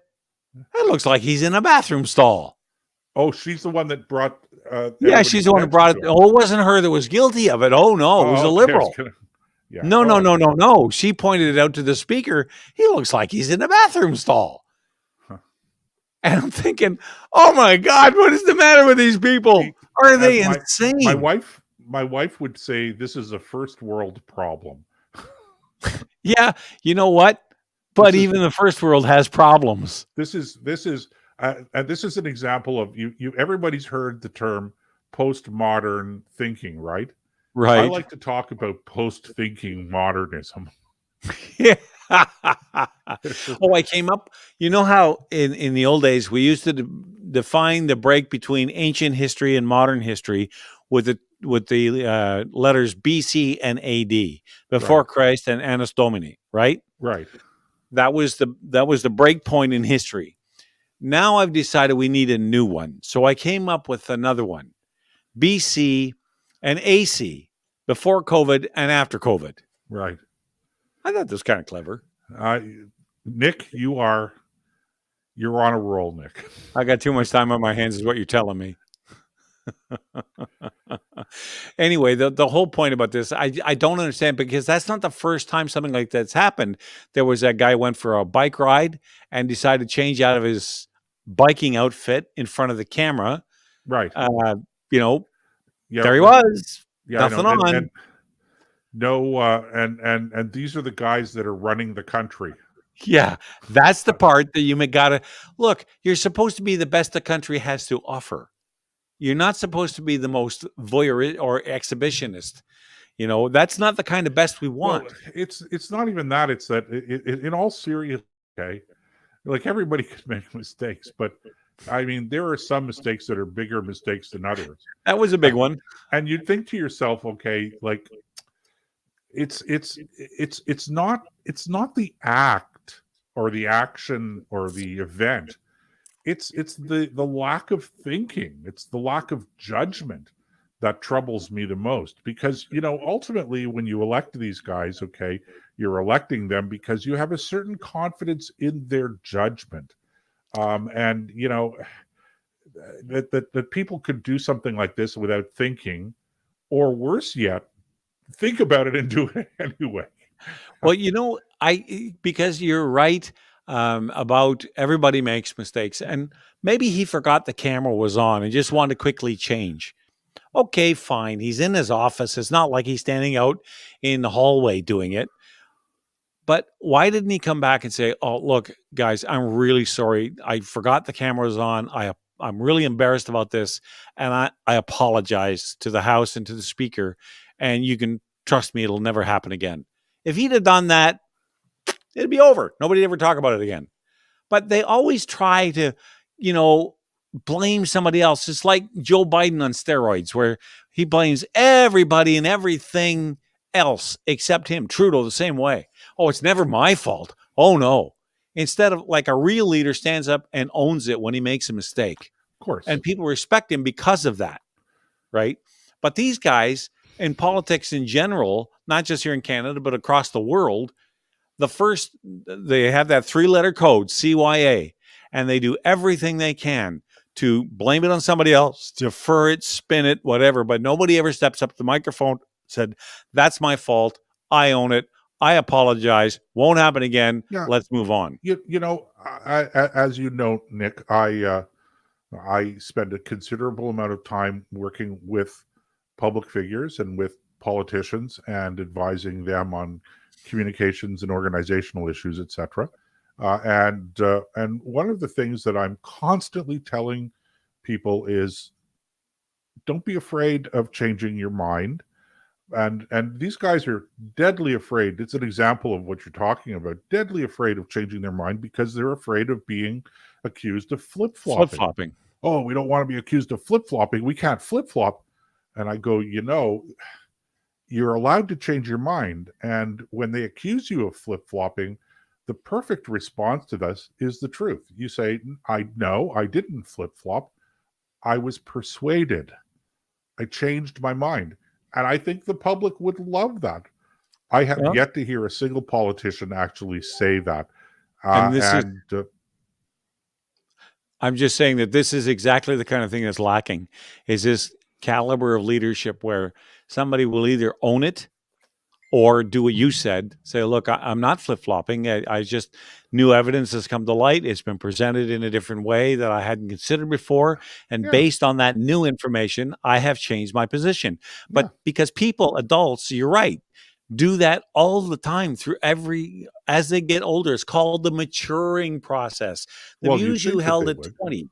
it looks like he's in a bathroom stall. Oh, she's the one that brought. Yeah, she's the one who brought it. Oh, it wasn't her that was guilty of it. Oh no, it was a liberal. Yeah. No, no, no, no, no. She pointed it out to the speaker. He looks like he's in a bathroom stall. Huh. And I'm thinking, oh my God, what is the matter with these people? Are they insane? My wife would say this is a first world problem. Yeah, you know what? But even the first world has problems. This is and this is an example of you. Everybody's heard the term postmodern thinking, right? Right. I like to talk about post-thinking modernism. Yeah. Oh, I came up. You know how in the old days we used to define the break between ancient history and modern history with the letters BC and AD, before Christ and Annus Domini, right? Right. That was the break point in history. Now I've decided we need a new one, so I came up with another one: BC and AC, before COVID and after COVID. Right. I thought this was kind of clever. Nick, you're on a roll, Nick. I got too much time on my hands is what you're telling me. Anyway, the whole point about this, I don't understand, because that's not the first time something like that's happened. There was that guy who went for a bike ride and decided to change out of his biking outfit in front of the camera. Right. There he was. Yeah, nothing on. And these are the guys that are running the country. Yeah, that's the part that you gotta look. You're supposed to be the best the country has to offer. You're not supposed to be the most voyeur or exhibitionist. That's not the kind of best we want. Well, it's not even that. It's that in all seriousness, okay, like everybody could make mistakes, but I mean, there are some mistakes that are bigger mistakes than others. That was a big one. And you'd think to yourself, okay, like it's not the act or the action or the event. It's the lack of thinking. It's the lack of judgment that troubles me the most, because ultimately when you elect these guys, okay, you're electing them because you have a certain confidence in their judgment, and that people could do something like this without thinking, or worse yet, think about it and do it anyway. Well, because you're right about everybody makes mistakes, and maybe he forgot the camera was on and just wanted to quickly change. Okay, fine. He's in his office. It's not like he's standing out in the hallway doing it. But why didn't he come back and say, "Oh, look, guys, I'm really sorry. I forgot the camera was on. I'm really embarrassed about this, and I apologize to the House and to the Speaker, and you can trust me, it'll never happen again." If he'd have done that, it'd be over. Nobody'd ever talk about it again. But they always try to, blame somebody else. It's like Joe Biden on steroids, where he blames everybody and everything else except him. Trudeau, the same way. Oh, it's never my fault. Oh, no. Instead of, like, a real leader stands up and owns it when he makes a mistake. Of course. And people respect him because of that, right? But these guys in politics in general, not just here in Canada, but across the world, they have that 3-letter code, CYA, and they do everything they can to blame it on somebody else, defer it, spin it, whatever. But nobody ever steps up to the microphone, said, "That's my fault. I own it. I apologize. Won't happen again. Yeah. Let's move on." As you know, Nick, I I spend a considerable amount of time working with public figures and with politicians and advising them on communications and organizational issues, etc. And one of the things that I'm constantly telling people is, don't be afraid of changing your mind. And these guys are deadly afraid. It's an example of what you're talking about. Deadly afraid of changing their mind because they're afraid of being accused of flip-flopping. Flip-flopping. Oh, we don't want to be accused of flip-flopping. We can't flip-flop. And I go, you're allowed to change your mind. And when they accuse you of flip-flopping, the perfect response to this is the truth. You say, I didn't flip-flop. I was persuaded. I changed my mind. And I think the public would love that. I have yet to hear a single politician actually say that. I'm just saying that this is exactly the kind of thing that's lacking, is this caliber of leadership where somebody will either own it or do what you said, say, look, I'm not flip-flopping. I just, new evidence has come to light. It's been presented in a different way that I hadn't considered before. And based on that new information, I have changed my position. But because people, adults, you're right, do that all the time as they get older. It's called the maturing process. The views you held at 20,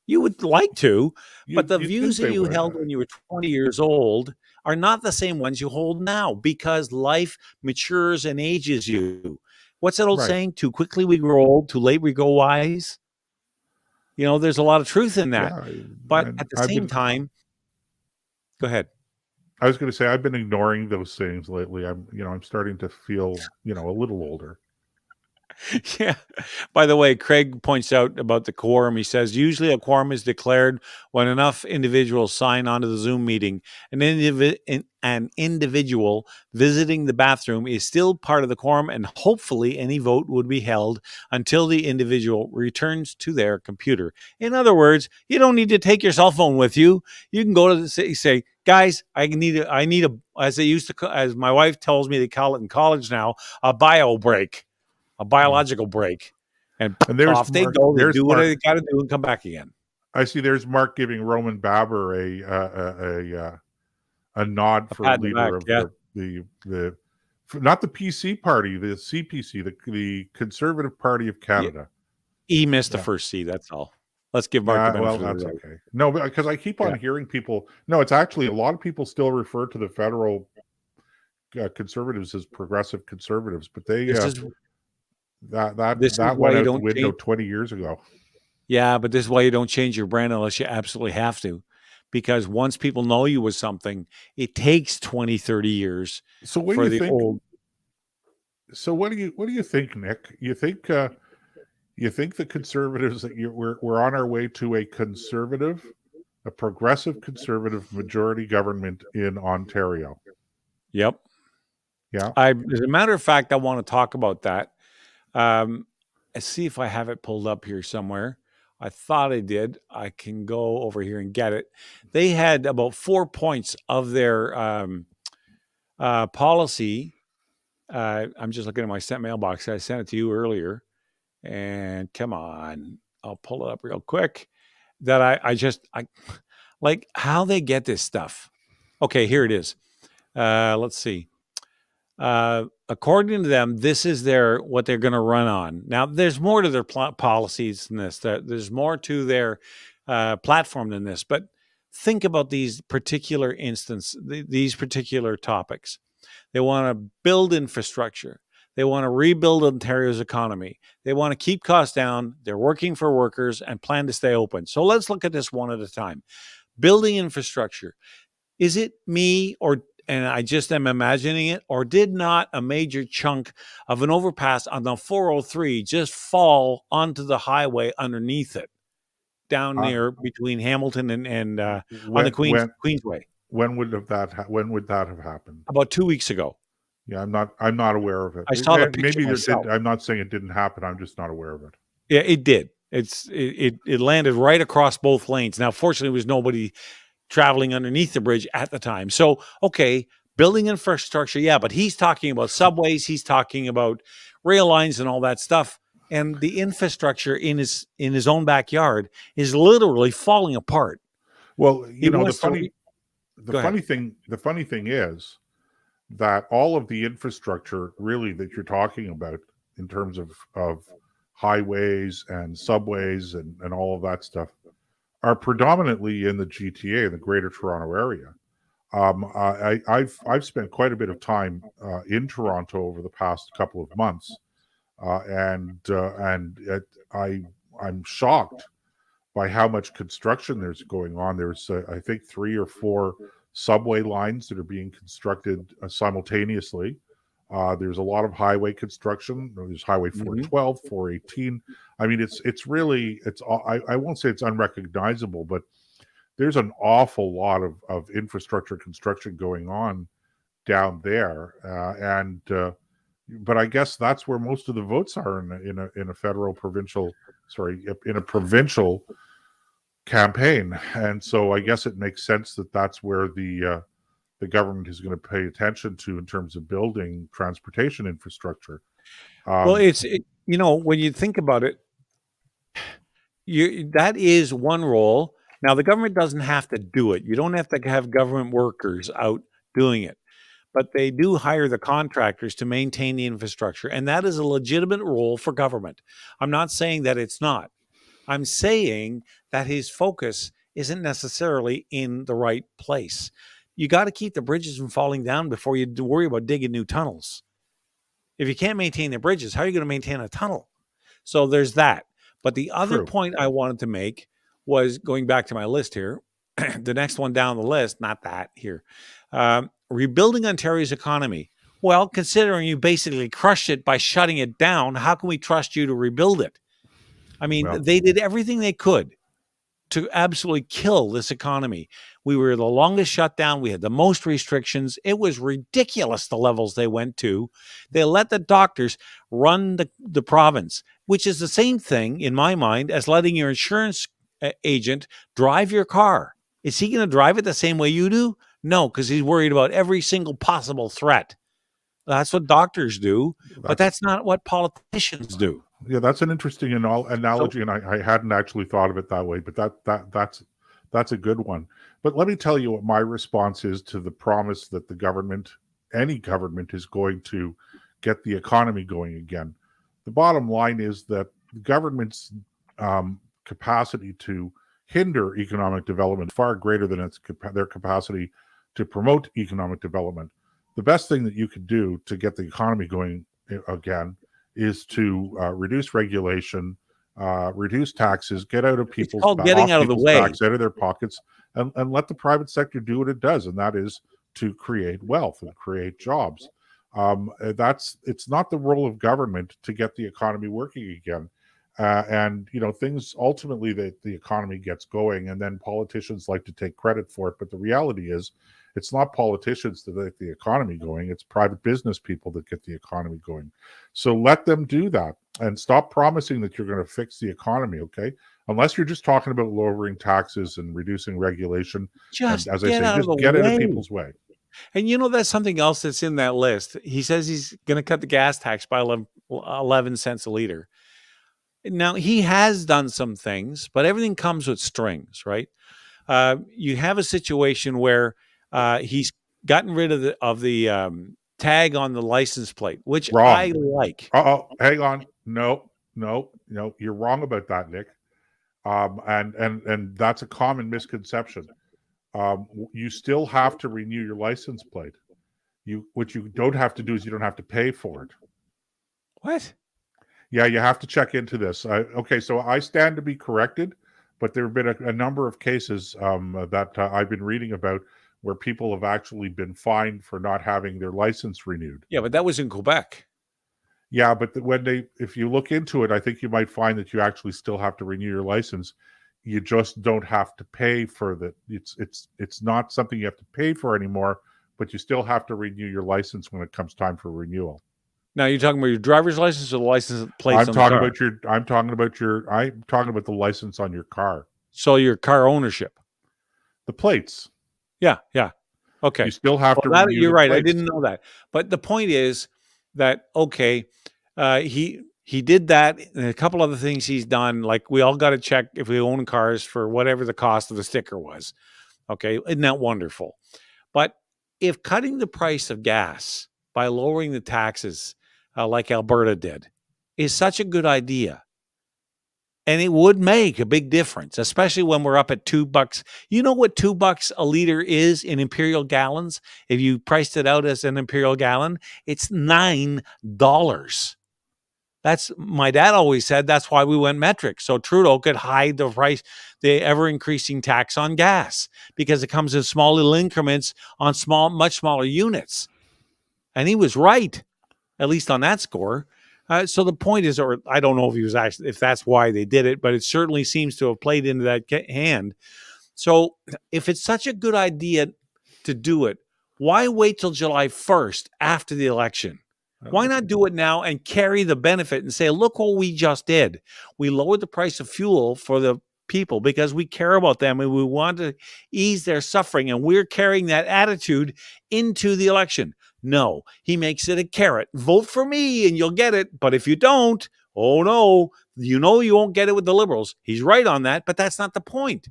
you would like to, but the views that you held when you were 20 years old are not the same ones you hold now, because life matures and ages you. What's that old saying? Too quickly we grow old, too late we go wise. There's a lot of truth in that. But at the same time, go ahead. I was going to say, I've been ignoring those things lately. I'm starting to feel, a little older. Yeah. By the way, Craig points out about the quorum. He says, usually a quorum is declared when enough individuals sign onto the Zoom meeting. An individual visiting the bathroom is still part of the quorum, and hopefully any vote would be held until the individual returns to their computer. In other words, you don't need to take your cell phone with you. You can go to say, guys, I need a, as my wife tells me they call it in college now, a bio break. A biological break, and off they go. They do what they got to do and come back again. I see. There's Mark giving Roman Baber a nod for leader of the not the PC party, the CPC, the Conservative Party of Canada. He missed the first C. That's all. Let's give Mark the benefit of the doubt. Okay. No, because I keep on hearing people. No, it's actually a lot of people still refer to the federal Conservatives as progressive Conservatives, but they. That went out the window 20 years ago. Yeah, but this is why you don't change your brand unless you absolutely have to. Because once people know you as something, it takes 20, 30 years So what do you think, Nick? You think the Conservatives that we're on our way to a progressive conservative majority government in Ontario? Yep. Yeah. As a matter of fact, I want to talk about that. Let's see if I have it pulled up here somewhere. I thought I did. I can go over here and get it. They had about 4 points of their policy. I'm just looking at my sent mailbox. I sent it to you earlier. And come on, I'll pull it up real quick. That I like how they get this stuff. Okay, here it is. Let's see. According to them, this is what they're going to run on. Now, there's more to their policies than this. There's more to their platform than this. But think about these particular these particular topics. They want to build infrastructure. They want to rebuild Ontario's economy. They want to keep costs down. They're working for workers and plan to stay open. So let's look at this one at a time. Building infrastructure. Is it me and I just am imagining it, or did not a major chunk of an overpass on the 403 just fall onto the highway underneath it, down near between Hamilton and on the Queensway? When would that have happened? About 2 weeks ago. Yeah, I'm not aware of it. I saw the picture myself. I'm not saying it didn't happen. I'm just not aware of it. Yeah, it did. It landed right across both lanes. Now, fortunately, there was nobody traveling underneath the bridge at the time. So, okay, building infrastructure, yeah, but he's talking about subways, he's talking about rail lines and all that stuff. and the infrastructure in his own backyard is literally falling apart. Well, He wants to Go ahead. the funny thing is that all of the infrastructure really that you're talking about in terms of highways and subways and all of that stuff are predominantly in the GTA, the Greater Toronto Area. I've spent quite a bit of time in Toronto over the past couple of months, I'm shocked by how much construction there's going on. There's I think 3 or 4 subway lines that are being constructed simultaneously. There's a lot of highway construction. There's Highway 412, 418. I mean, it's really I won't say it's unrecognizable, but there's an awful lot of infrastructure construction going on down there, but I guess that's where most of the votes are in a provincial campaign, and so I guess it makes sense that that's where the government is going to pay attention to in terms of building transportation infrastructure. Well, when you think about it, that is one role. Now, the government doesn't have to do it. You don't have to have government workers out doing it, but they do hire the contractors to maintain the infrastructure, and that is a legitimate role for government. I'm not saying that it's not. I'm saying that his focus isn't necessarily in the right place. You got to keep the bridges from falling down before you worry about digging new tunnels. If you can't maintain the bridges, how are you going to maintain a tunnel? So there's that. But the other point I wanted to make was, going back to my list here, the next one down the list, not that here, rebuilding Ontario's economy. Well, considering you basically crushed it by shutting it down, how can we trust you to rebuild it? I mean, they did everything they could to absolutely kill this economy. We were the longest shutdown. We had the most restrictions. It was ridiculous, the levels they went to. They let the doctors run the province, which is the same thing, in my mind, as letting your insurance agent drive your car. Is he going to drive it the same way you do? No, because he's worried about every single possible threat. That's what doctors do, but that's not what politicians do. Yeah, that's an interesting analogy, and I hadn't actually thought of it that way, but that's a good one. But let me tell you what my response is to the promise that any government is going to get the economy going again. The bottom line is that the government's capacity to hinder economic development is far greater than their capacity to promote economic development. The best thing that you could do to get the economy going again is to reduce regulation, reduce taxes, get out of people's getting out of the way, backs, out of their pockets, and let the private sector do what it does, and that is to create wealth and create jobs. It's not the role of government to get the economy working again. And things ultimately that the economy gets going, and then politicians like to take credit for it. But the reality is, it's not politicians that get the economy going. It's private business people that get the economy going. So let them do that, and stop promising that you're going to fix the economy. Okay, unless you're just talking about lowering taxes and reducing regulation. Just as I say, just get out of people's way. And that's something else that's in that list. He says he's going to cut the gas tax by 11 cents a liter. Now, he has done some things, but everything comes with strings, right? You have a situation where he's gotten rid of the tag on the license plate, which I like. Hang on. No, you're wrong about that, Nick. And that's a common misconception. You still have to renew your license plate. What you don't have to do is you don't have to pay for it. What? Yeah, you have to check into this. Okay, so I stand to be corrected, but there have been a number of cases that I've been reading about where people have actually been fined for not having their license renewed. Yeah, but that was in Quebec. Yeah, but if you look into it, I think you might find that you actually still have to renew your license. You just don't have to pay for that. It's not something you have to pay for anymore, but you still have to renew your license when it comes time for renewal. Now, you're talking about your driver's license or the license plates? I'm talking about the license on your car. So your car ownership, the plates. Yeah. Okay. You still have to renew. You're right. I didn't know that. But the point is that, okay, He did that, and a couple other things he's done. Like, we all got to check if we own cars for whatever the cost of the sticker was. Okay, isn't that wonderful? But if cutting the price of gas by lowering the taxes, like Alberta did, is such a good idea, and it would make a big difference, especially when we're up at $2. You know what $2 a liter is in imperial gallons? If you priced it out as an imperial gallon, it's $9. That's, my dad always said, that's why we went metric, so Trudeau could hide the price, the ever increasing tax on gas, because it comes in small little increments on much smaller units. And he was right, at least on that score. So the point is, or I don't know if that's why they did it, but it certainly seems to have played into that hand. So if it's such a good idea to do it, why wait till July 1st after the election? Why not do it now and carry the benefit and say, look what we just did. We lowered the price of fuel for the people because we care about them and we want to ease their suffering. And we're carrying that attitude into the election. No, he makes it a carrot. Vote for me and you'll get it. But if you don't, oh no, you won't get it with the Liberals. He's right on that, but that's not the point.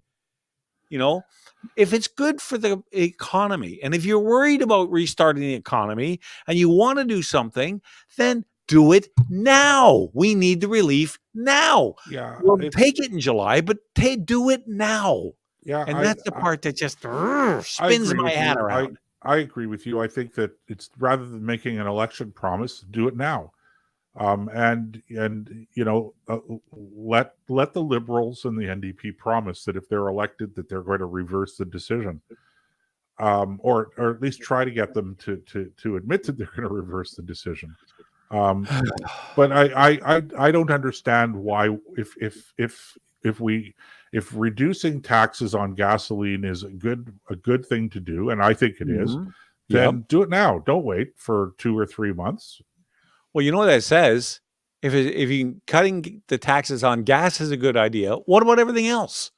If it's good for the economy, and if you're worried about restarting the economy and you want to do something, then do it now. We need the relief now. Yeah, we'll take it in July, but do it now. Yeah, and that's the part that just spins my head around. I agree with you. I think that it's, rather than making an election promise, do it now. Let the Liberals and the NDP promise that if they're elected, that they're going to reverse the decision, or at least try to get them to admit that they're going to reverse the decision. But I don't understand why, if reducing taxes on gasoline is a good thing to do, and I think it is, then do it now. Don't wait for 2 or 3 months. Well, you know what that says? If cutting the taxes on gas is a good idea, what about everything else?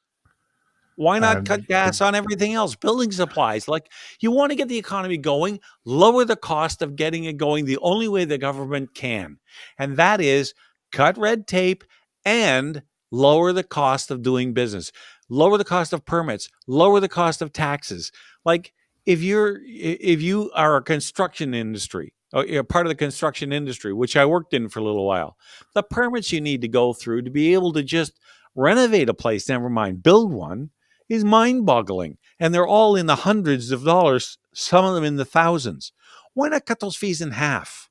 Why not cut gas on everything else? Building supplies. Like, you want to get the economy going, lower the cost of getting it going the only way the government can. And that is cut red tape and lower the cost of doing business, lower the cost of permits, lower the cost of taxes. Like, if you are a construction industry, or part of the construction industry, which I worked in for a little while, the permits you need to go through to be able to just renovate a place, never mind build one, is mind-boggling. And they're all in the hundreds of dollars, some of them in the thousands. Why not cut those fees in half?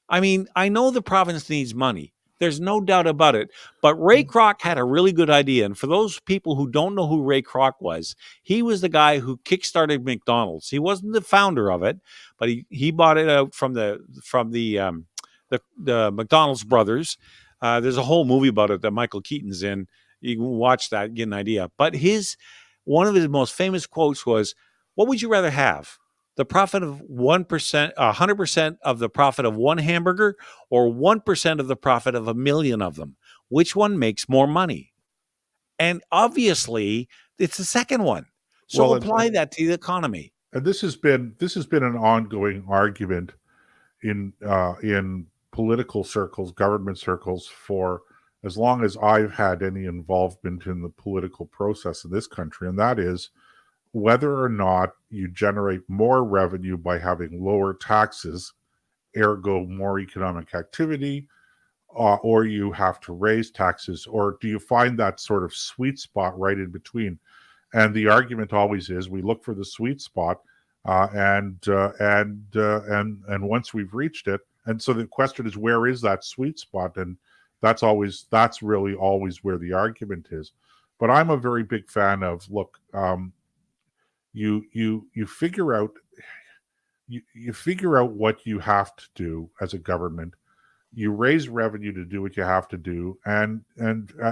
I mean, I know the province needs money. There's no doubt about it. But Ray Kroc had a really good idea. And for those people who don't know who Ray Kroc was, he was the guy who kickstarted McDonald's. He wasn't the founder of it, but he bought it out from the McDonald's brothers. There's a whole movie about it that Michael Keaton's in. You can watch that, get an idea. But one of his most famous quotes was, "What would you rather have? The profit of 1%, 100% of the profit of one hamburger, or 1% of the profit of 1,000,000 of them? Which one makes more money?" And obviously, it's the second one. So apply that to the economy. And this has been an ongoing argument in political circles, government circles, for as long as I've had any involvement in the political process in this country, and that is whether or not you generate more revenue by having lower taxes, ergo more economic activity, or you have to raise taxes, or do you find that sort of sweet spot right in between? And the argument always is we look for the sweet spot, and once we've reached it, and so the question is, where is that sweet spot? And that's really always where the argument is. But I'm a very big fan of, look, you figure out what you have to do as a government. You raise revenue to do what you have to do, and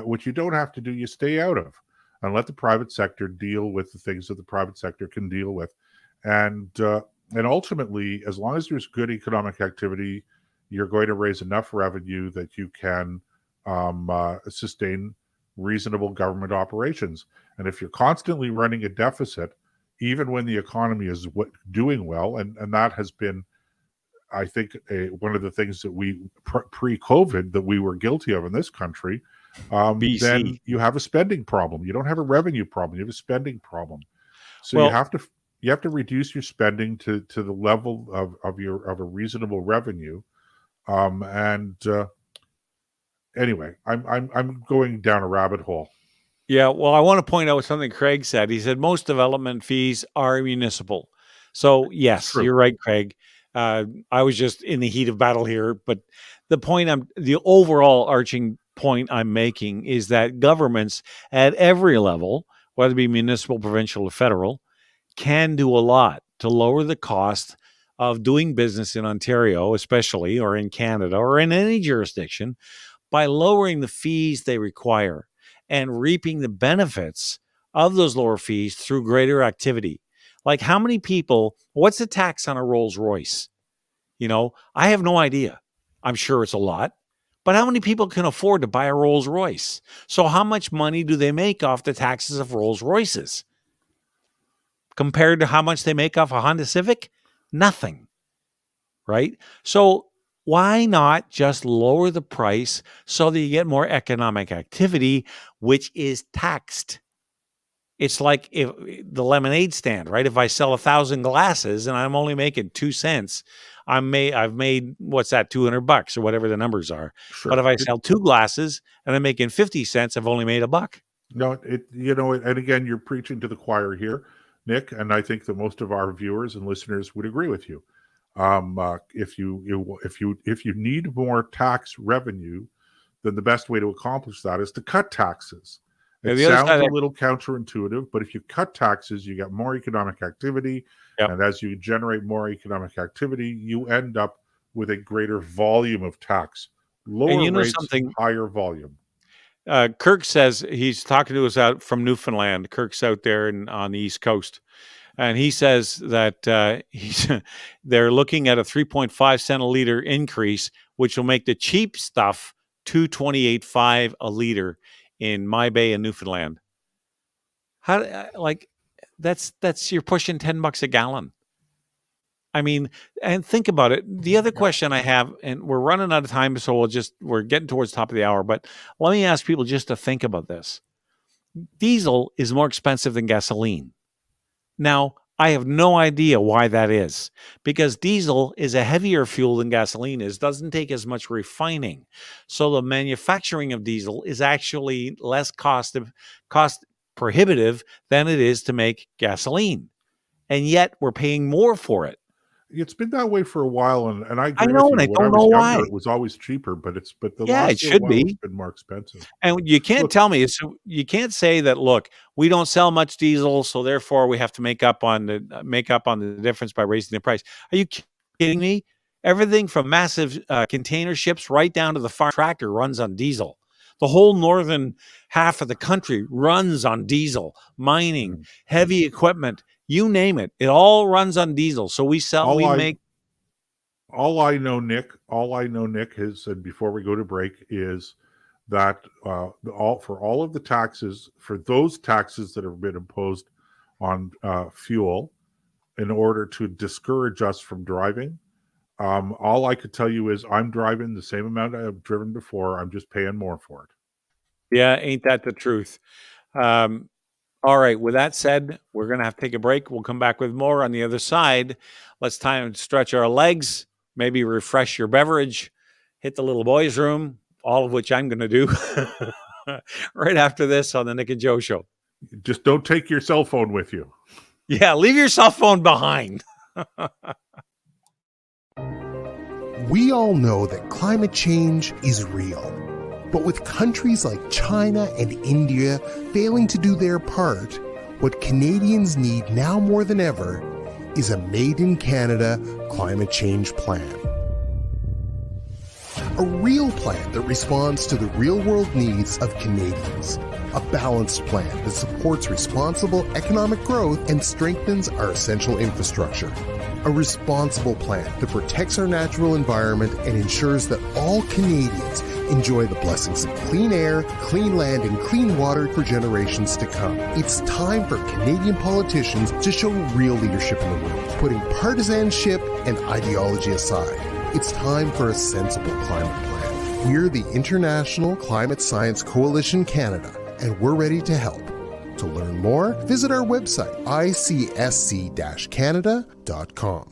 what you don't have to do, you stay out of, and let the private sector deal with the things that the private sector can deal with. And ultimately, as long as there's good economic activity, you're going to raise enough revenue that you can sustain reasonable government operations. And if you're constantly running a deficit, even when the economy is doing well, and that has been I think one of the things that we pre-COVID that we were guilty of in this country, BC. then you have a spending problem. You don't have a revenue problem. You have a spending problem. So Well, you have to reduce your spending to the level of a reasonable revenue. Anyway, I'm going down a rabbit hole. yeah, well, I want to point out something Craig said. He said most development fees are municipal. So, yes, True. you're right, Craig. I was just in the heat of battle here, but the overall arching point I'm making is that governments at every level, whether it be municipal, provincial, or federal, can do a lot to lower the cost of doing business in Ontario, especially, or in Canada, or in any jurisdiction, by lowering the fees they require and reaping the benefits of those lower fees through greater activity. Like how many people, what's the tax on a Rolls Royce? I have no idea. I'm sure it's a lot, but how many people can afford to buy a Rolls Royce? So how much money do they make off the taxes of Rolls Royces compared to how much they make off a Honda Civic? Nothing, right? So why not just lower the price so that you get more economic activity, which is taxed? It's like if the lemonade stand, right? If I sell 1,000 glasses and I'm only making 2 cents, I've made what's that, $200 or whatever the numbers are. Sure. But if I sell 2 glasses and I'm making 50 cents, I've only made $1. No, and again, you're preaching to the choir here, Nick, and I think that most of our viewers and listeners would agree with you. If you need more tax revenue, then the best way to accomplish that is to cut taxes. It sounds a little counterintuitive, but if you cut taxes, you get more economic activity. Yep. And as you generate more economic activity, you end up with a greater volume of tax. Lower rates, higher volume. Kirk says he's talking to us out from Newfoundland. Kirk's out there on the East Coast. And he says that they're looking at a 3.5 cent a liter increase, which will make the cheap stuff $2.28.5 a liter in my bay in Newfoundland. That's you're pushing $10 a gallon. I mean, and think about it. The other question I have, and we're running out of time, so we're getting towards the top of the hour, but let me ask people just to think about this. Diesel is more expensive than gasoline. Now, I have no idea why that is, because diesel is a heavier fuel than gasoline is, doesn't take as much refining. So the manufacturing of diesel is actually less cost prohibitive than it is to make gasoline. And yet we're paying more for it. It's been that way for a while, and I agree know, with you. and I don't know why. It was always cheaper, but the yeah, last it should be. It's been more expensive. And you can't tell me, you can't say that. Look, we don't sell much diesel, so therefore we have to make up on the difference by raising the price. Are you kidding me? Everything from massive container ships right down to the farm tractor runs on diesel. The whole northern half of the country runs on diesel. Mining, heavy equipment. You name it. It all runs on diesel. So all I know, Nick, is, and before we go to break, is that for all of the taxes, for those taxes that have been imposed on fuel in order to discourage us from driving, all I could tell you is I'm driving the same amount I've driven before. I'm just paying more for it. Yeah, ain't that the truth? All right. With that said, we're going to have to take a break. We'll come back with more on the other side. Let's time to stretch our legs, maybe refresh your beverage, hit the little boys' room, all of which I'm going to do right after this on the Nick and Joe Show. Just don't take your cell phone with you. Yeah, leave your cell phone behind. We all know that climate change is real. But with countries like China and India failing to do their part, what Canadians need now more than ever is a Made in Canada climate change plan. A real plan that responds to the real-world needs of Canadians. A balanced plan that supports responsible economic growth and strengthens our essential infrastructure. A responsible plan that protects our natural environment and ensures that all Canadians enjoy the blessings of clean air, clean land, and clean water for generations to come. It's time for Canadian politicians to show real leadership in the world. Putting partisanship and ideology aside, it's time for a sensible climate plan. We're the International Climate Science Coalition Canada, and we're ready to help. To learn more, visit our website, icsc-canada.com.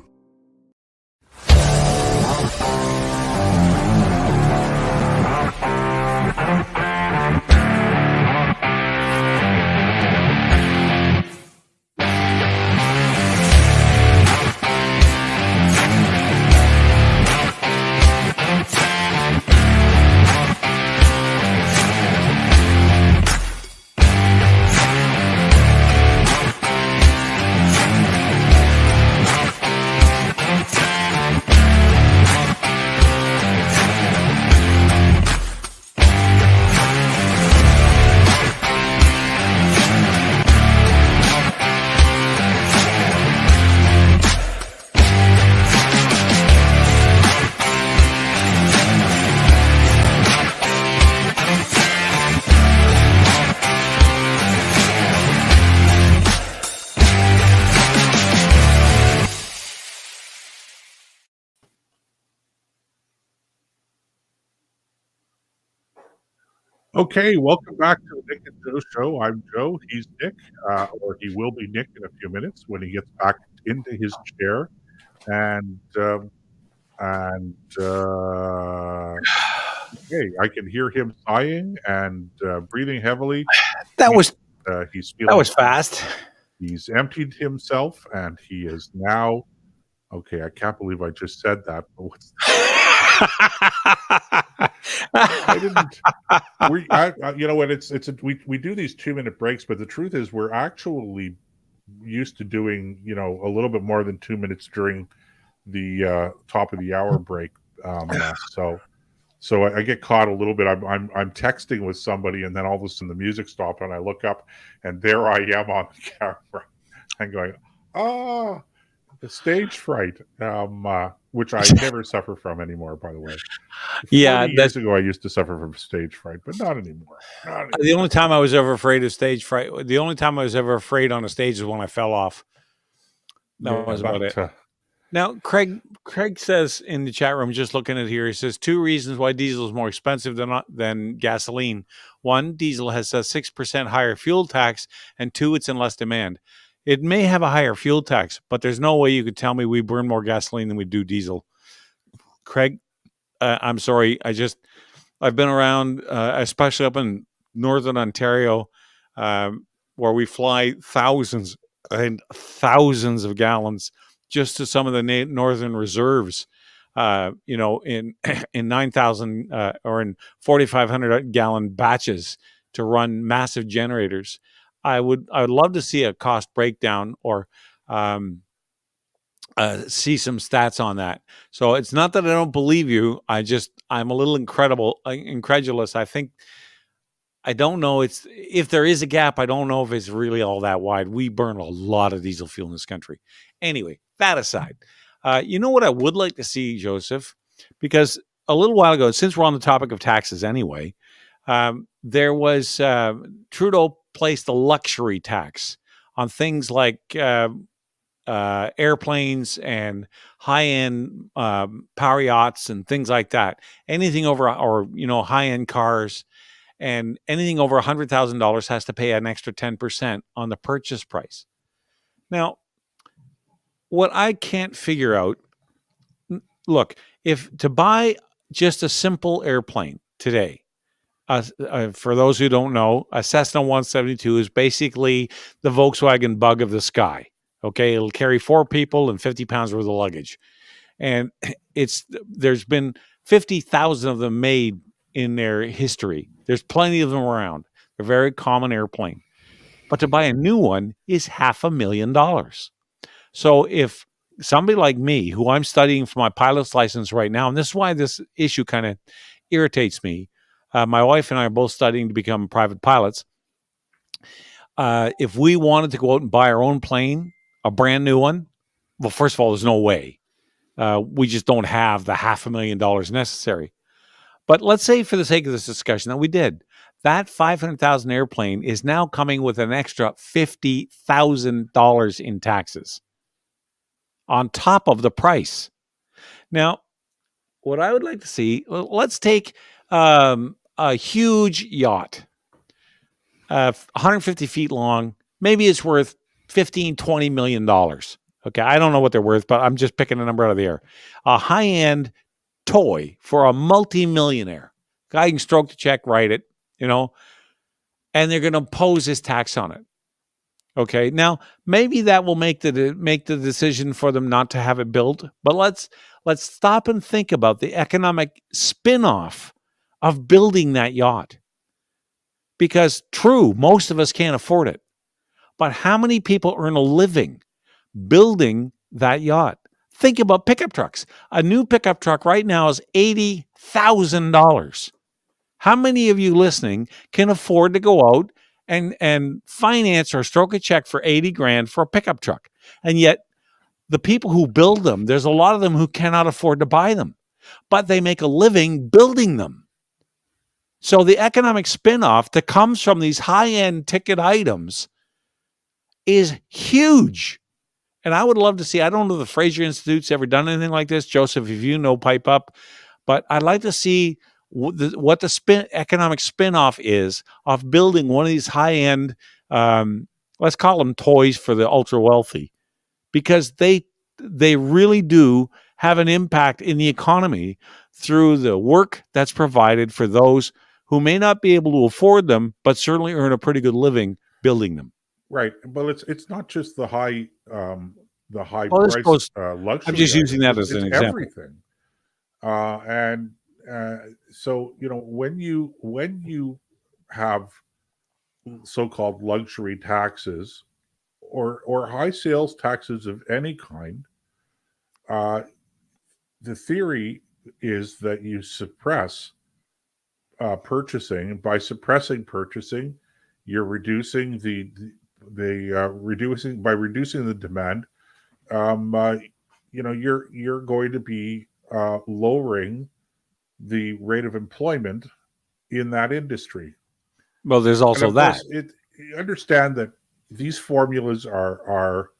Okay, welcome back to the Nick and Joe Show. I'm Joe. He's Nick, or he will be Nick in a few minutes when he gets back into his chair. And okay, I can hear him sighing and breathing heavily. That was he's feeling that was fast. He's emptied himself, and he is now. Okay, I can't believe I just said that. But what's I didn't. You know what? We do these 2-minute breaks, but the truth is, we're actually used to doing a little bit more than 2 minutes during the top of the hour break. So I get caught a little bit. I'm texting with somebody, and then all of a sudden the music stopped, and I look up, and there I am on the camera, and going, the stage fright, which I never suffer from anymore, by the way. 40 years ago, I used to suffer from stage fright, but not anymore. The only time I was ever afraid of stage fright, the only time I was ever afraid on a stage is when I fell off. That was about it. Now, Craig says in the chat room, just looking at here, he says 2 reasons why diesel is more expensive than gasoline. 1, diesel has a 6% higher fuel tax, and 2, it's in less demand. It may have a higher fuel tax, but there's no way you could tell me we burn more gasoline than we do diesel. Craig, I'm sorry. I've been around, especially up in northern Ontario, where we fly thousands and thousands of gallons just to some of the northern reserves, in 9,000 or in 4,500 gallon batches to run massive generators. I would love to see a cost breakdown or see some stats on that. So it's not that I don't believe you. I'm a little incredulous. I don't know. If there is a gap, I don't know if it's really all that wide. We burn a lot of diesel fuel in this country. Anyway, that aside, you know what I would like to see, Joseph? Because a little while ago, since we're on the topic of taxes anyway, there was Trudeau placed a luxury tax on things like airplanes and high-end power yachts and things like that. Anything over, or high-end cars, and anything over $100,000 has to pay an extra 10% on the purchase price. Now, what I can't figure out, look, if to buy just a simple airplane today, for those who don't know, a Cessna 172 is basically the Volkswagen Bug of the sky. Okay, it'll carry 4 people and 50 pounds worth of luggage, and there's been 50,000 of them made in their history. There's plenty of them around. They're a very common airplane, but to buy a new one is $500,000. So if somebody like me, who I'm studying for my pilot's license right now, and this is why this issue kind of irritates me. My wife and I are both studying to become private pilots. If we wanted to go out and buy our own plane, a brand new one, well, first of all, there's no way. We just don't have the $500,000 necessary. But let's say, for the sake of this discussion, that we did. That $500,000 airplane is now coming with an extra $50,000 in taxes. on top of the price. Now, what I would like to see, let's take a huge yacht, 150 feet long. Maybe it's worth $15-20 million. Okay, I don't know what they're worth, but I'm just picking a number out of the air. A high-end toy for a multi-millionaire. Guy can stroke the check, write it, and they're going to impose this tax on it. Okay, now maybe that will make the decision for them not to have it built. But let's stop and think about the economic spin-off of building that yacht. Because true, most of us can't afford it. But how many people earn a living building that yacht? Think about pickup trucks. A new pickup truck right now is $80,000. How many of you listening can afford to go out and finance or stroke a check for 80 grand for a pickup truck? And yet the people who build them, there's a lot of them who cannot afford to buy them, but they make a living building them. So the economic spinoff that comes from these high-end ticket items is huge. And I would love to see, I don't know if the Fraser Institute's ever done anything like this. Joseph, if you know, pipe up. But I'd like to see what the economic spinoff is of building one of these high-end, let's call them toys for the ultra-wealthy, because they really do have an impact in the economy through the work that's provided for those who may not be able to afford them, but certainly earn a pretty good living building them. Right, but it's not just the high price luxury. I'm just using that as an example. Everything, so when you have so-called luxury taxes or high sales taxes of any kind, the theory is that you suppress purchasing, and by suppressing purchasing, you're reducing reducing the demand. You're going to be lowering the rate of employment in that industry. Well, there's also that. You understand that these formulas are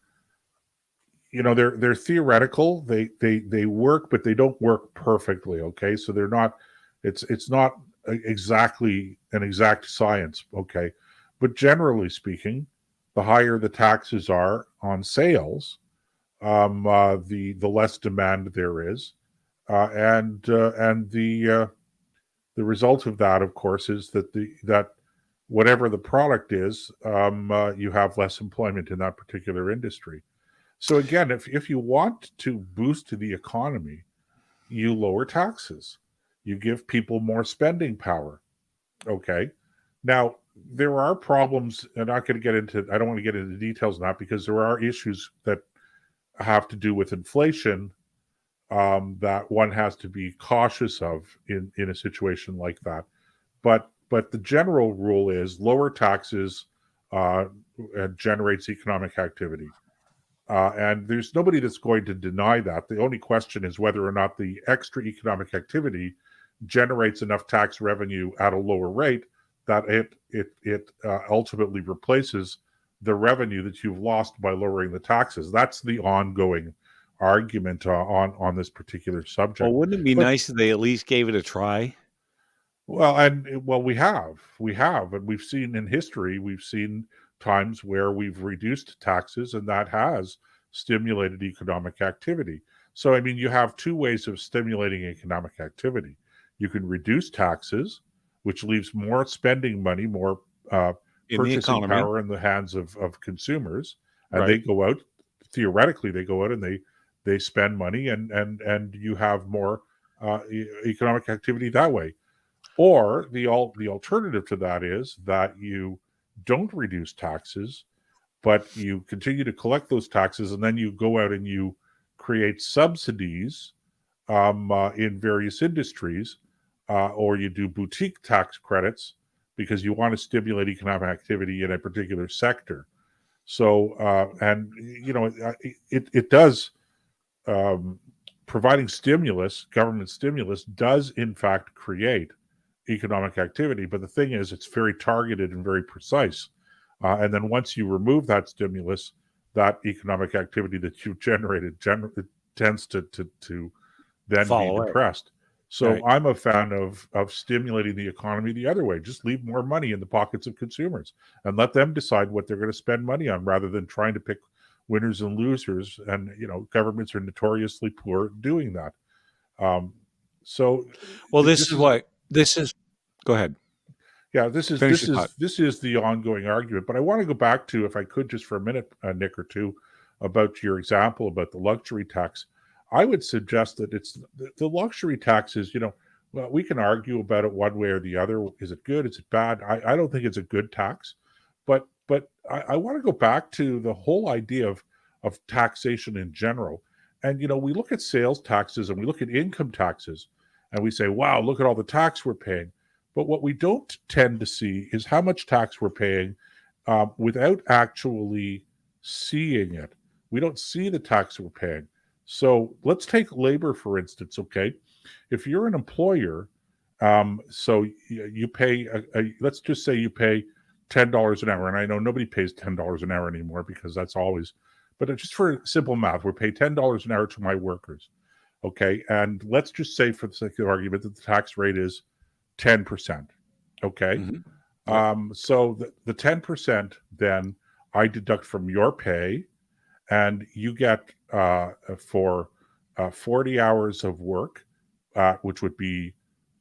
they're theoretical. They work, but they don't work perfectly. Okay, so they're not. It's not exactly an exact science. Okay, but generally speaking, the higher the taxes are on sales, the less demand there is, and the result of that, of course, is that whatever the product is, you have less employment in that particular industry. So again, if you want to boost the economy, you lower taxes, you give people more spending power. Okay, now there are problems, and I don't want to get into details now, because there are issues that have to do with inflation that one has to be cautious of in a situation like that. But the general rule is lower taxes generates economic activity. And there's nobody that's going to deny that. The only question is whether or not the extra economic activity generates enough tax revenue at a lower rate that it ultimately replaces the revenue that you've lost by lowering the taxes. That's the ongoing argument on this particular subject. Well, wouldn't it be nice if they at least gave it a try? Well, we have, and we've seen in history, times where we've reduced taxes, and that has stimulated economic activity. So, I mean, you have two ways of stimulating economic activity. You can reduce taxes, which leaves more spending money, more purchasing power in the hands of consumers, and right. They go out, theoretically, and they spend money, and you have more economic activity that way. Or the alternative to that is that you don't reduce taxes, but you continue to collect those taxes, and then you go out and you create subsidies in various industries, or you do boutique tax credits because you want to stimulate economic activity in a particular sector. So, it does, providing government stimulus does in fact create economic activity. But the thing is, it's very targeted and very precise. And then once you remove that stimulus, that economic activity that you've generated tends to then Fall be away. depressed. So Right. I'm a fan of stimulating the economy the other way. Just leave more money in the pockets of consumers and let them decide what they're going to spend money on, rather than trying to pick winners and losers. And governments are notoriously poor at doing that. So Well, this is go ahead. yeah, this Finish your thought. is the ongoing argument. But I want to go back to, if I could, just for a minute, Nick, or two, about your example about the luxury tax. I would suggest that it's the luxury tax is, well, we can argue about it one way or the other. Is it good? Is it bad? I don't think it's a good tax, but I want to go back to the whole idea of taxation in general. And we look at sales taxes and we look at income taxes, and we say, wow, look at all the tax we're paying. But what we don't tend to see is how much tax we're paying without actually seeing it. We don't see the tax we're paying. So let's take labor, for instance, okay? If you're an employer, so you pay, let's just say you pay $10 an hour. And I know nobody pays $10 an hour anymore, because that's always, but just for simple math, we pay $10 an hour to my workers, okay? And let's just say, for the sake of argument, that the tax rate is 10%, okay? Mm-hmm. So the 10% then I deduct from your pay, and you get for 40 hours of work, which would be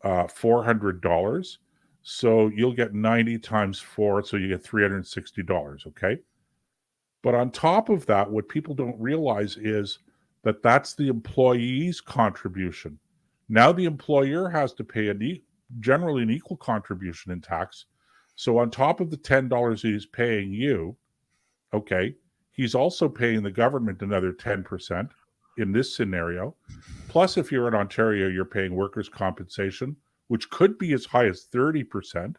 $400. So you'll get 90 times 4, so you get $360, okay? But on top of that, what people don't realize is that that's the employee's contribution. Now the employer has to pay generally an equal contribution in tax. So on top of the $10 he's paying you, okay, he's also paying the government another 10% in this scenario. Plus, if you're in Ontario, you're paying workers' compensation, which could be as high as 30%.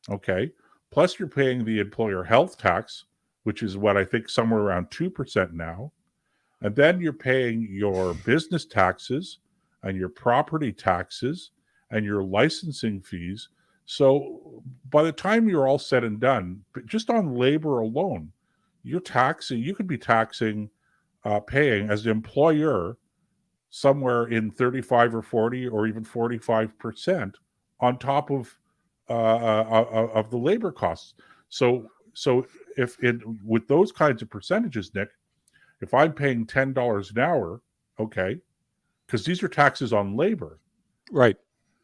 Okay. Plus, you're paying the employer health tax, which is what I think somewhere around 2% now. And then you're paying your business taxes and your property taxes and your licensing fees. So by the time you're all said and done, just on labor alone, you could be taxing, paying as the employer somewhere in 35 or 40 or even 45% on top of the labor costs. So if with those kinds of percentages, Nick, if I'm paying $10 an hour, okay, because these are taxes on labor, right?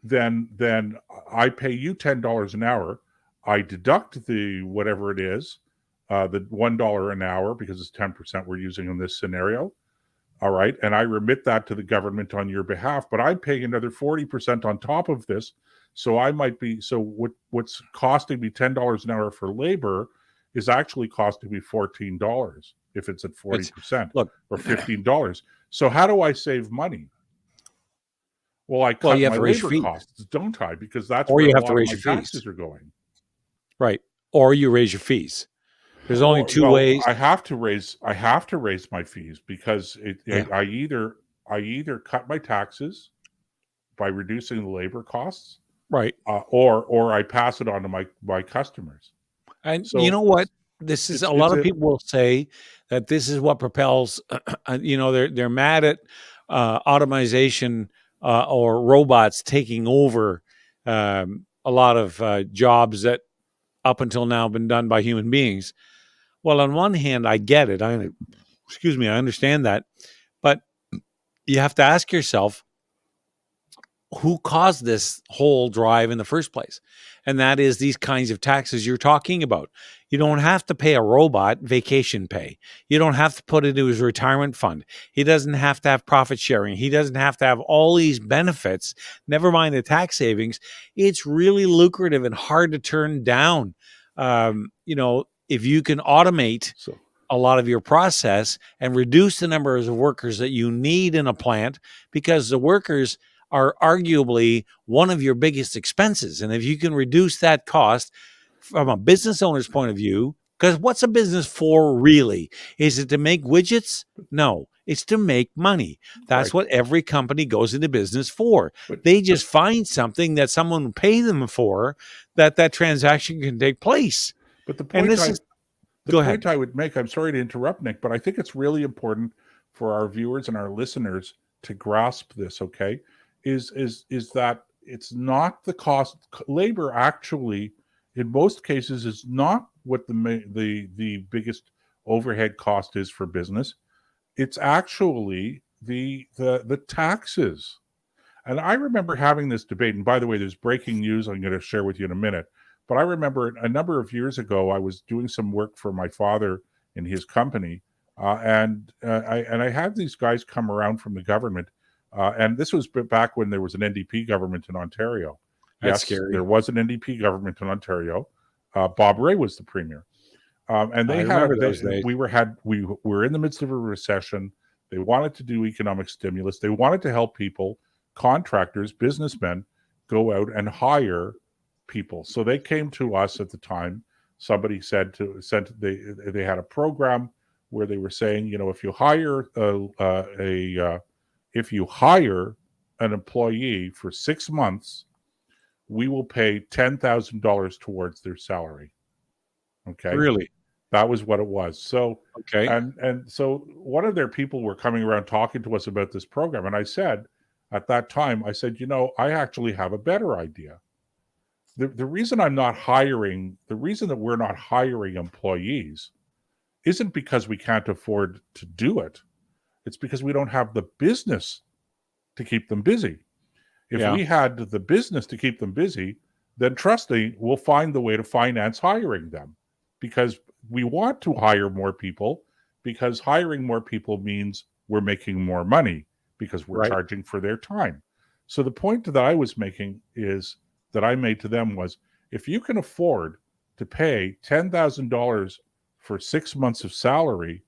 Then I pay you $10 an hour. I deduct the whatever it is, the $1 an hour, because it's 10% we're using in this scenario. All right. And I remit that to the government on your behalf, but I'm paying another 40% on top of this. So I might be, what's costing me $10 an hour for labor is actually costing me $14 if it's at 40%, or $15. So how do I save money? Well, I cut my labor costs, don't I? Because that's where a lot of my taxes are going. Right. Or you raise your fees. There's only two ways. I have to raise my fees, because I either cut my taxes by reducing the labor costs, right, or I pass it on to my customers. And so, you know what? This is a lot of people will say that this is what propels. They're mad at automation or robots taking over a lot of jobs that up until now have been done by human beings. Well, on one hand, I get it. I understand that. But you have to ask yourself, who caused this whole drive in the first place? And that is these kinds of taxes you're talking about. You don't have to pay a robot vacation pay. You don't have to put it into his retirement fund. He doesn't have to have profit sharing. He doesn't have to have all these benefits, never mind the tax savings. It's really lucrative and hard to turn down. If you can automate a lot of your process and reduce the numbers of workers that you need in a plant, because the workers are arguably one of your biggest expenses. And if you can reduce that cost from a business owner's point of view, because what's a business for really? Is it to make widgets? No, it's to make money. That's what every company goes into business for. They just find something that someone will pay them for, that transaction can take place. But the point Go ahead. point I would make, I'm sorry to interrupt, Nick, but I think it's really important for our viewers and our listeners to grasp this, okay? Is that it's not the cost. Labor actually, in most cases, is not what the biggest overhead cost is for business. It's actually the taxes. And I remember having this debate. And by the way, there's breaking news I'm going to share with you in a minute. But I remember a number of years ago, I was doing some work for my father in his company, and I had these guys come around from the government, and this was back when there was an NDP government in Ontario. That's Yes, scary. there was an NDP government in Ontario. Bob Rae was the premier, and I they remember those days. we were in the midst of a recession. They wanted to do economic stimulus. They wanted to help people, contractors, businessmen, go out and hire people. So they came to us at the time. Somebody they had a program where they were saying, if you hire an employee for 6 months, we will pay $10,000 towards their salary. Okay, Really? that was what it was. So Okay. and so one of their people were coming around talking to us about this program, and I said at that time, I said, I actually have a better idea. The reason the reason that we're not hiring employees isn't because we can't afford to do it. It's because we don't have the business to keep them busy. If we had the business to keep them busy, then trust me, we'll find the way to finance hiring them, because we want to hire more people, because hiring more people means we're making more money because we're charging for their time. So the point that I was making that I made to them was, if you can afford to pay $10,000 for 6 months of salary,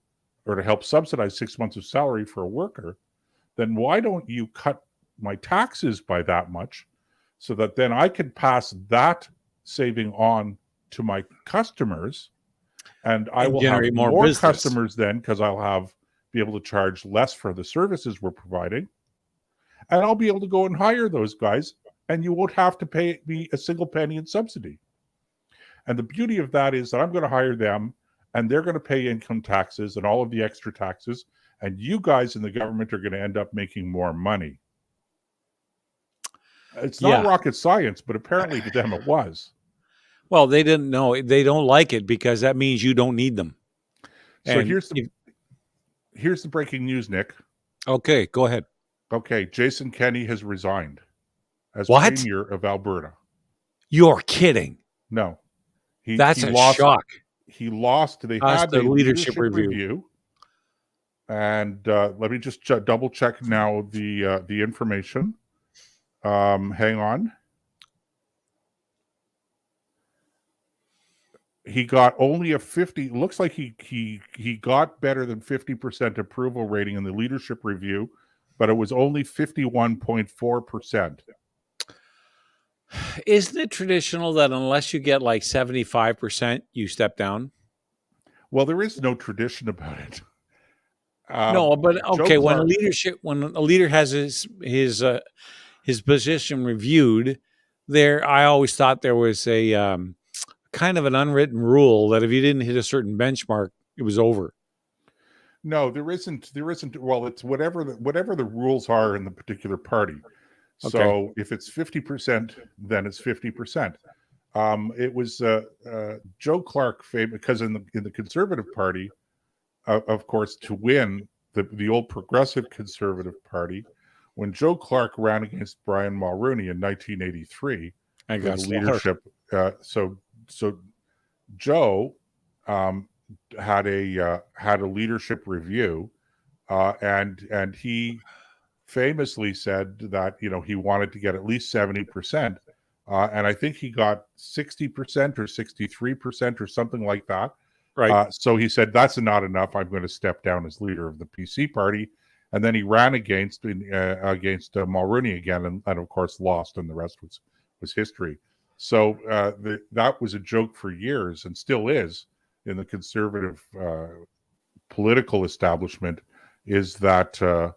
or to help subsidize 6 months of salary for a worker, then why don't you cut my taxes by that much, so that then I can pass that saving on to my customers, and I will have more customers then, because I'll be able to charge less for the services we're providing, and I'll be able to go and hire those guys, and you won't have to pay me a single penny in subsidy. And the beauty of that is that I'm going to hire them, and they're going to pay income taxes and all of the extra taxes, and you guys in the government are going to end up making more money. It's not rocket science, but apparently to them it was. Well, they didn't know. They don't like it because that means you don't need them. So here's the breaking news, Nick. Okay, go ahead. Okay, Jason Kenney has resigned as Premier of Alberta. You're kidding. No. That's a shock. He lost. They had the leadership review. And let me just double check now the information. Hang on. He got only a 50. Looks like he got better than 50% approval rating in the leadership review, but it was only 51.4%. Isn't it traditional that unless you get like 75%, you step down? Well, there is no tradition about it. No, but okay. When a leader has his position reviewed, I always thought there was a kind of an unwritten rule that if you didn't hit a certain benchmark, it was over. No, there isn't. Well, it's whatever the rules are in the particular party. Okay. So if it's 50%, then it's 50%. It was Joe Clark, because in the Conservative Party, of course, to win the old Progressive Conservative Party, when Joe Clark ran against Brian Mulroney in 1983 for the leadership. So Joe had a leadership review, and he famously said that he wanted to get at least 70%, and I think he got 60% or 63% or something like that. Right. So he said, that's not enough. I'm going to step down as leader of the PC party. And then he ran against Mulroney again, and of course lost, and the rest was history. So that was a joke for years, and still is, in the Conservative political establishment, is that the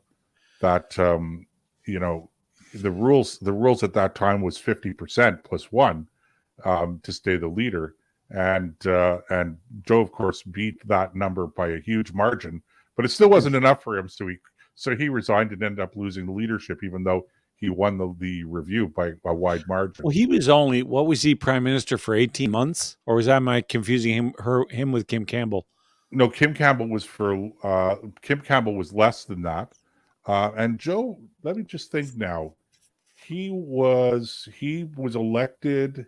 rules at that time was 50% plus one to stay the leader. and Joe, of course, beat that number by a huge margin, but it still wasn't enough for him. So he resigned and ended up losing the leadership, even though he won the review by a wide margin. Well, he was only, what was he, prime minister for 18 months? Or was that, am I confusing him with Kim Campbell? No, Kim Campbell was less than that. And Joe, let me just think now. He was elected,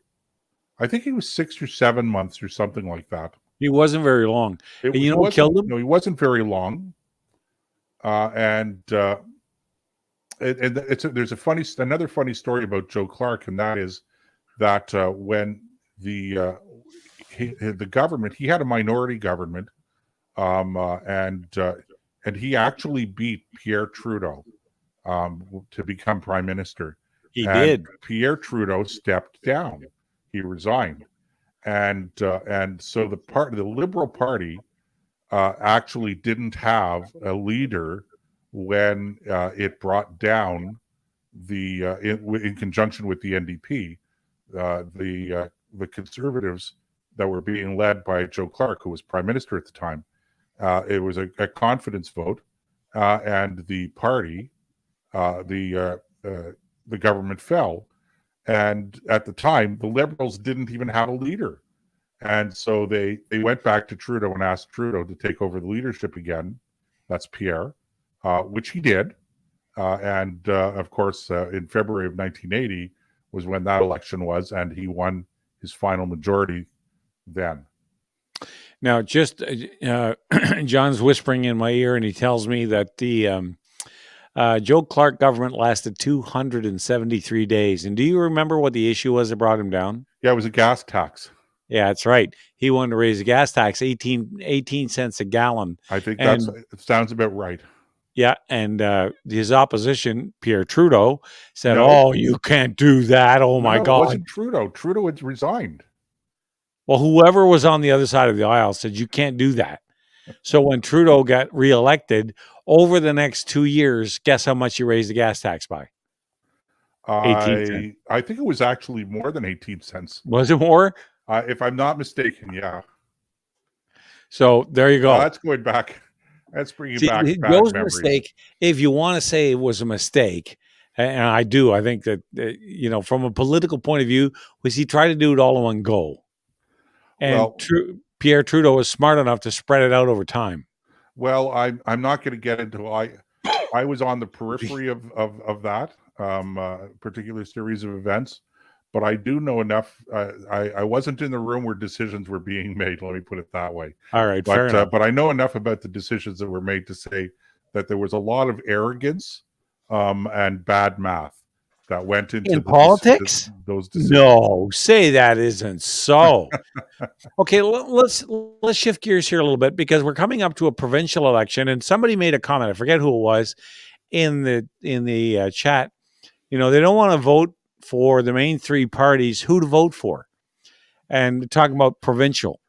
I think he was 6 or 7 months or something like that. He wasn't very long. And you know what killed him? No, he wasn't very long. There's another funny story about Joe Clark, and that is that when the government, he had a minority government, and he actually beat Pierre Trudeau to become prime minister. He did. Pierre Trudeau stepped down. He resigned, and so the Liberal Party actually didn't have a leader when it brought down in conjunction with the NDP, the Conservatives that were being led by Joe Clark, who was prime minister at the time. It was a confidence vote, and the party, the government fell. And at the time, the Liberals didn't even have a leader. And so they went back to Trudeau and asked Trudeau to take over the leadership again. That's Pierre, which he did. And of course, in February of 1980 was when that election was, and he won his final majority then. Now, just John's whispering in my ear, and he tells me that the Joe Clark government lasted 273 days. And do you remember what the issue was that brought him down? Yeah, it was a gas tax. Yeah, that's right. He wanted to raise the gas tax 18 cents a gallon. I think it sounds about right. Yeah, and his opposition, Pierre Trudeau, said, "Oh, you can't do that. Oh, my God." It wasn't Trudeau. Trudeau had resigned. Well, whoever was on the other side of the aisle said, "You can't do that." So when Trudeau got reelected, over the next 2 years, guess how much he raised the gas tax by? 18 cents. I think it was actually more than 18 cents. Was it more? If I'm not mistaken, yeah. So there you go. That's going back. That's bringing back bad Joe's memories. mistake, if you want to say it was a mistake, and I do, I think that, from a political point of view, was he tried to do it all in one go. And Pierre Trudeau was smart enough to spread it out over time. Well, I'm not going to get into I was on the periphery of that particular series of events, but I do know enough. I wasn't in the room where decisions were being made. Let me put it that way. All right, fair enough. But I know enough about the decisions that were made to say that there was a lot of arrogance and bad math that went into politics. Those decisions. No, say that isn't so. Okay, let's shift gears here a little bit, because we're coming up to a provincial election, and somebody made a comment. I forget who it was in the chat. They don't want to vote for the main three parties. Who to vote for? And talking about provincial,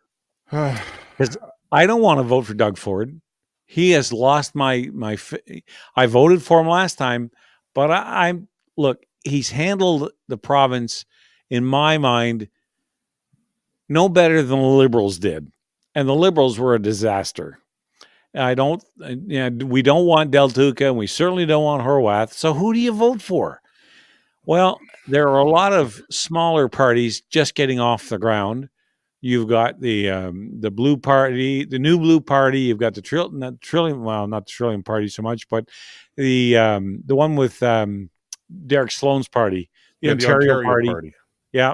because I don't want to vote for Doug Ford. He has lost my. I voted for him last time, but look, he's handled the province, in my mind, no better than the Liberals did. And the Liberals were a disaster. We don't want Del Tuca, and we certainly don't want Horwath. So who do you vote for? Well, there are a lot of smaller parties just getting off the ground. You've got the Blue Party, the New Blue Party. You've got the Trillium, well, not the Trillium Party so much, but the one with Derek Sloan's party, the Ontario Party. Yeah.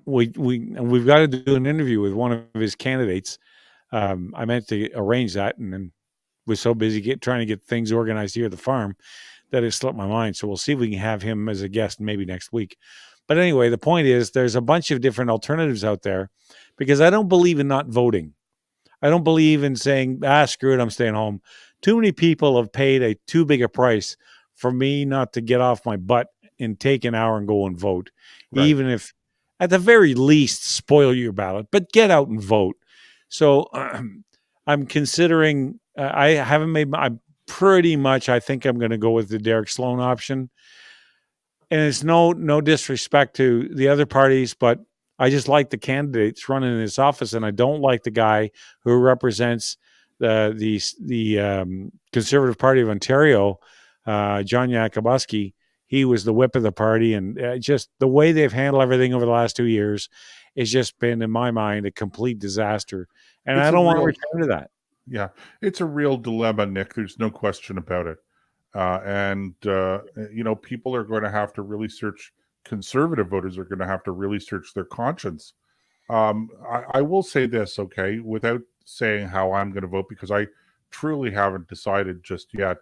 We've got to do an interview with one of his candidates. I meant to arrange that, and then was so busy trying to get things organized here at the farm that it slipped my mind. So we'll see if we can have him as a guest maybe next week. But anyway, the point is there's a bunch of different alternatives out there, because I don't believe in not voting. I don't believe in saying, screw it, I'm staying home. Too many people have paid a too big a price for me not to get off my butt and take an hour and go and vote. Right. Even if, at the very least, spoil your ballot, but get out and vote. So I'm considering, I haven't made my, I think I'm going to go with the Derek Sloan option. And it's no disrespect to the other parties, but I just like the candidates running in this office, and I don't like the guy who represents the Conservative Party of Ontario, John Yakubuski. He was the whip of the party, and just the way they've handled everything over the last 2 years has just been, in my mind, a complete disaster. And I don't want to return to that. Yeah, it's a real dilemma, Nick. There's no question about it. People are going to have to really search. Conservative voters are going to have to really search their conscience. I will say this, okay, without saying how I'm going to vote, because I truly haven't decided just yet.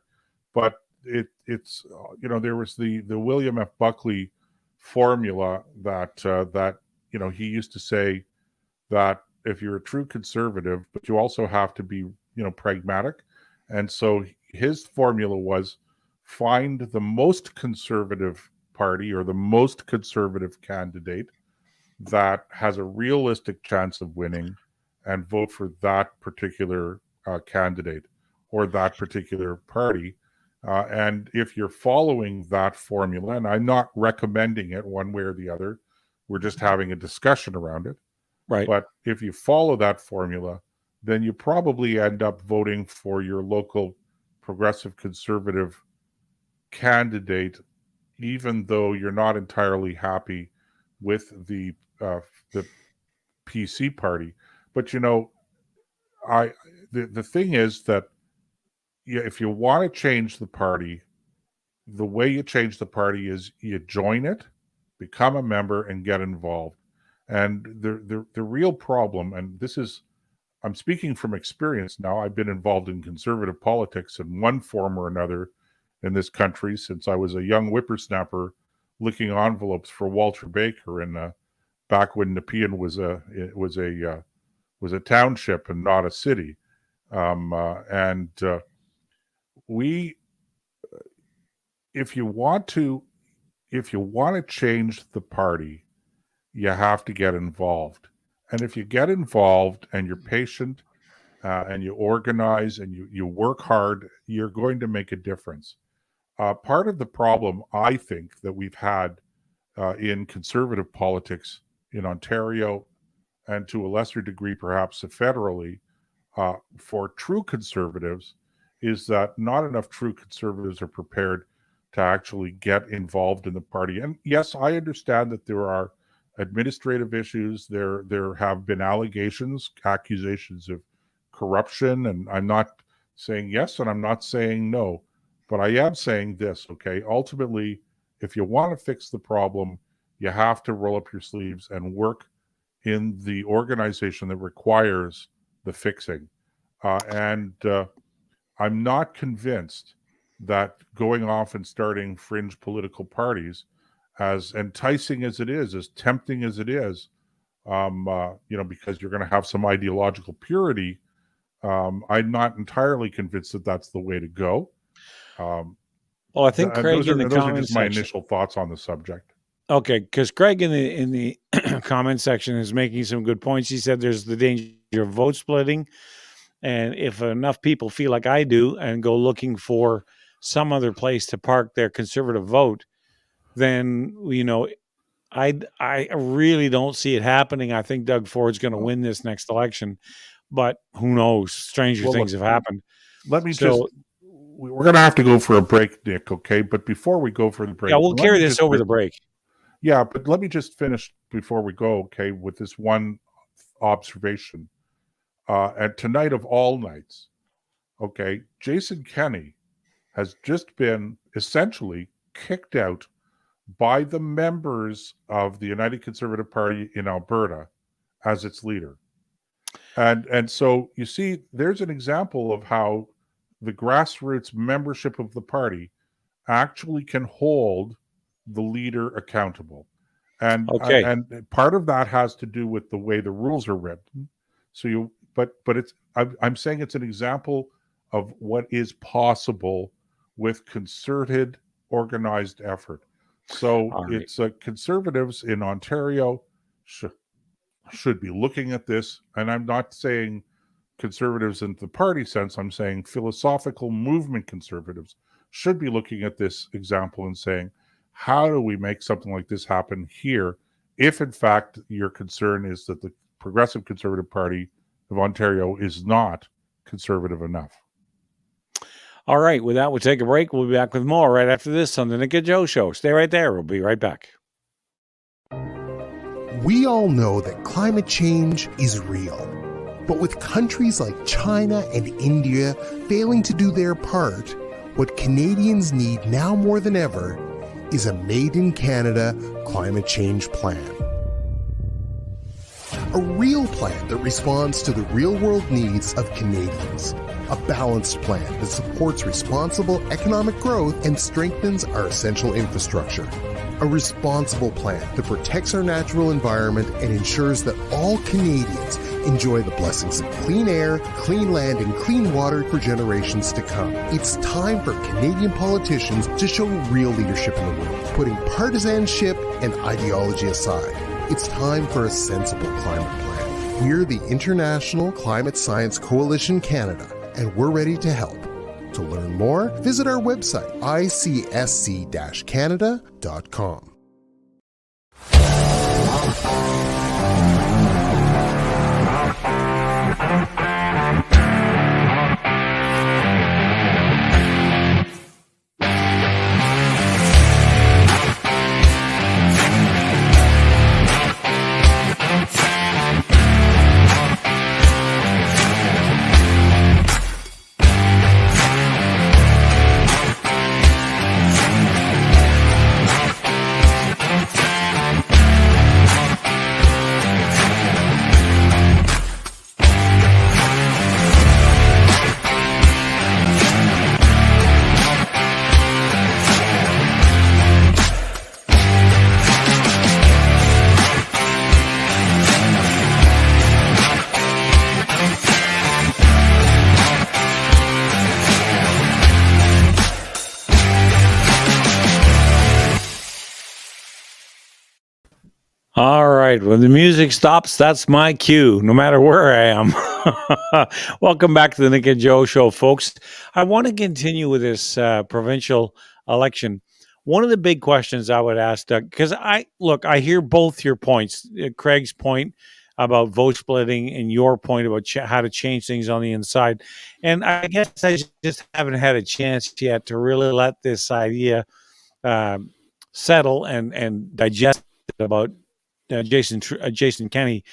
But it's there was the William F. Buckley formula that he used to say that if you're a true conservative, but you also have to be pragmatic, and so his formula was find the most conservative party or the most conservative candidate that has a realistic chance of winning and vote for that particular candidate or that particular party. And if you're following that formula, and I'm not recommending it one way or the other, we're just having a discussion around it. Right. But if you follow that formula, then you probably end up voting for your local progressive conservative candidate, even though you're not entirely happy with the PC party. But the thing is that if you want to change the party, the way you change the party is you join it, become a member, and get involved. And the real problem, and this is, I'm speaking from experience now. I've been involved in conservative politics in one form or another in this country since I was a young whippersnapper licking envelopes for Walter Baker, and back when Nepean was a township and not a city. If you want to change the party, you have to get involved. And if you get involved and you're patient and you organize and you work hard, you're going to make a difference. Part of the problem, I think, that we've had in conservative politics in Ontario, and to a lesser degree perhaps federally, for true conservatives, is that not enough true conservatives are prepared to actually get involved in the party. And yes, I understand that there are administrative issues. There have been accusations of corruption, and I'm not saying yes and I'm not saying no, but I am saying this, okay? Ultimately, if you want to fix the problem, you have to roll up your sleeves and work in the organization that requires the fixing. And I'm not convinced that going off and starting fringe political parties, as enticing as it is, as tempting as it is, because you're going to have some ideological purity, I'm not entirely convinced that that's the way to go. Well, I think Craig in the those comment are just my section, initial thoughts on the subject. Okay, because Craig in the comment section is making some good points. He said there's the danger of vote splitting, and if enough people feel like I do and go looking for some other place to park their conservative vote, then I really don't see it happening. I think Doug Ford's going to win this next election, but who knows? Stranger things have happened. We're going to have to go for a break, Nick, okay? But before we go for the break... Yeah, we'll carry this over the break. Yeah, but let me just finish before we go, okay, with this one observation. And tonight of all nights, okay, Jason Kenney has just been essentially kicked out by the members of the United Conservative Party in Alberta as its leader. And so, you see, there's an example of how the grassroots membership of the party actually can hold the leader accountable. And part of that has to do with the way the rules are written. So I'm saying it's an example of what is possible with concerted, organized effort. So it's conservatives in Ontario should be looking at this, and I'm not saying conservatives in the party sense, I'm saying philosophical movement conservatives should be looking at this example and saying, how do we make something like this happen here if in fact your concern is that the Progressive Conservative Party of Ontario is not conservative enough. All right, with that, we'll take a break. We'll be back with more right after this on the Nick and Joe Show. Stay right there. We'll be right back. We all know that climate change is real. But with countries like China and India failing to do their part, what Canadians need now more than ever is a Made in Canada climate change plan. A real plan that responds to the real-world needs of Canadians. A balanced plan that supports responsible economic growth and strengthens our essential infrastructure. A responsible plan that protects our natural environment and ensures that all Canadians enjoy the blessings of clean air, clean land, and clean water for generations to come. It's time for Canadian politicians to show real leadership in the world, putting partisanship and ideology aside. It's time for a sensible climate plan. We're the International Climate Science Coalition Canada, and we're ready to help. To learn more, visit our website, icsc-canada.com. All right. When the music stops, that's my cue, no matter where I am. Welcome back to the Nick and Joe Show, folks. I want to continue with this provincial election. One of the big questions I would ask, Doug, because I hear both your points, Craig's point about vote splitting and your point about how to change things on the inside. And I guess I just haven't had a chance yet to really let this idea settle and digest it about Jason Kenney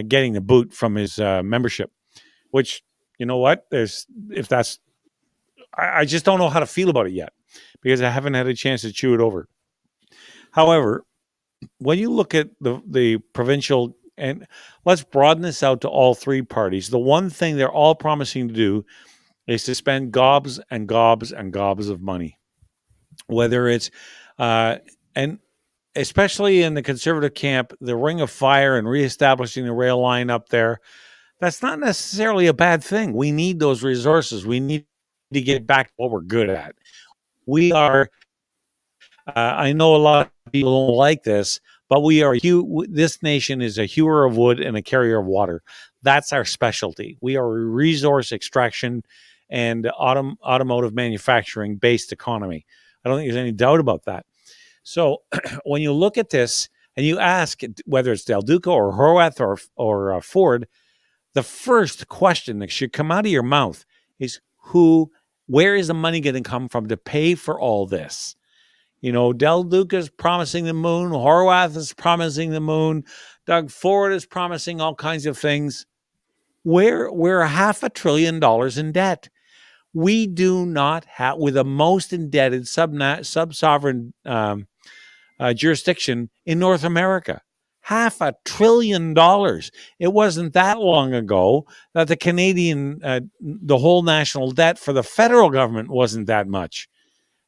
getting the boot from his membership, which, you know what, I just don't know how to feel about it yet because I haven't had a chance to chew it over. However, when you look at the provincial, and let's broaden this out to all three parties, the one thing they're all promising to do is to spend gobs and gobs and gobs of money, whether it's and especially in the Conservative camp, the Ring of Fire and reestablishing the rail line up there, that's not necessarily a bad thing. We need those resources. We need to get back to what we're good at. We are, I know a lot of people don't like this, but this nation is a hewer of wood and a carrier of water. That's our specialty. We are a resource extraction and automotive manufacturing based economy. I don't think there's any doubt about that. So when you look at this and you ask whether it's Del Duca or Horwath or Ford, the first question that should come out of your mouth is where is the money going to come from to pay for all this? You know, Del Duca's promising the moon, Horwath is promising the moon, Doug Ford is promising all kinds of things. We're $500 billion in debt. We do not have, with the most indebted sub-sovereign jurisdiction in North America. $500 billion. It wasn't that long ago that the Canadian, the whole national debt for the federal government wasn't that much.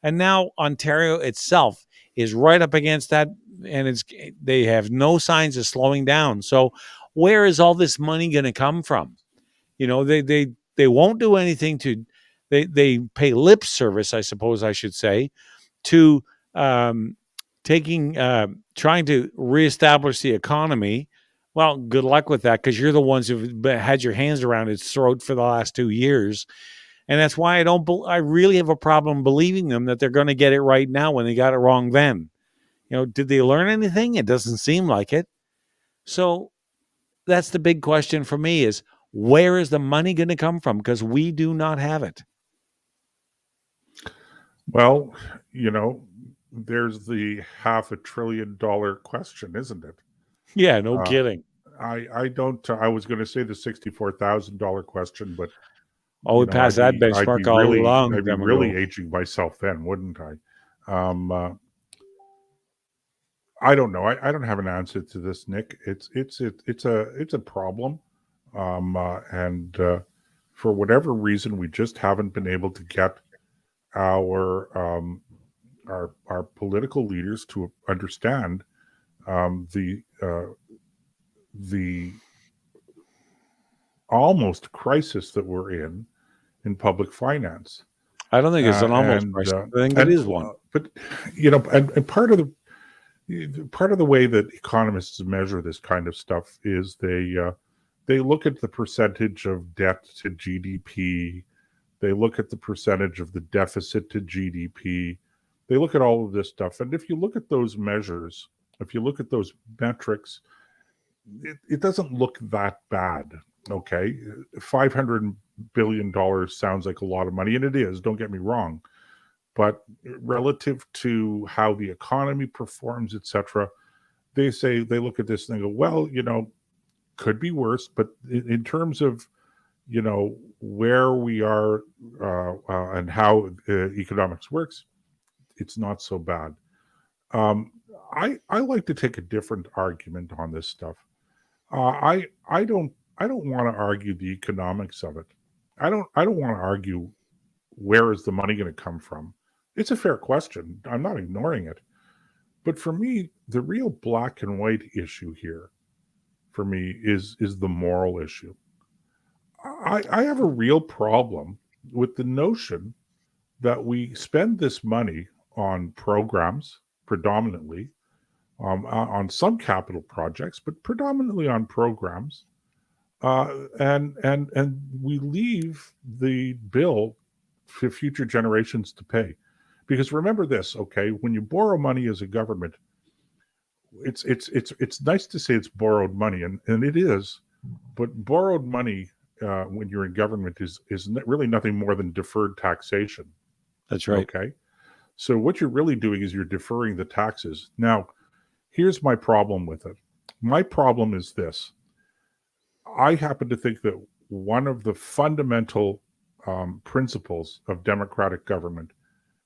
And now Ontario itself is right up against that, and they have no signs of slowing down. So where is all this money going to come from? You know, they won't do anything to, they pay lip service, I suppose I should say, to trying to reestablish the economy. Well, good luck with that, because you're the ones who've had your hands around its throat for the last 2 years. And that's why I really have a problem believing them that they're going to get it right now when they got it wrong then. Did they learn anything? It doesn't seem like it. So that's the big question for me is, where is the money going to come from? Because we do not have it. Well, there's the $500 billion question, isn't it? Yeah, no kidding. I don't. I was going to say the $64,000 question, but we passed that benchmark a long I'd be time really ago. aging myself then, wouldn't I? I don't know. I don't have an answer to this, Nick. It's a problem, and for whatever reason, we just haven't been able to get our political leaders to understand the almost crisis that we're in public finance. I don't think it's an almost crisis. I think it is one. But and part of the way that economists measure this kind of stuff is they look at the percentage of debt to GDP. They look at the percentage of the deficit to GDP. They look at all of this stuff. And if you look at those measures, if you look at those metrics, it doesn't look that bad. Okay. $500 billion sounds like a lot of money, and it is, don't get me wrong. But relative to how the economy performs, etc., they look at this and they go, well, could be worse. But in terms of, where we are and how economics works, it's not so bad. I like to take a different argument on this stuff. I don't want to argue the economics of it. I don't want to argue where is the money going to come from. It's a fair question. I'm not ignoring it. But for me, the real black and white issue here, for me, is the moral issue. I have a real problem with the notion that we spend this money on programs, predominantly, on some capital projects, but predominantly on programs, and we leave the bill for future generations to pay. Because remember this, okay? When you borrow money as a government, it's nice to say it's borrowed money, and it is, but borrowed money when you're in government is really nothing more than deferred taxation. That's right. Okay, so what you're really doing is you're deferring the taxes. Now, here's my problem with it. My problem is this. I happen to think that one of the fundamental principles of democratic government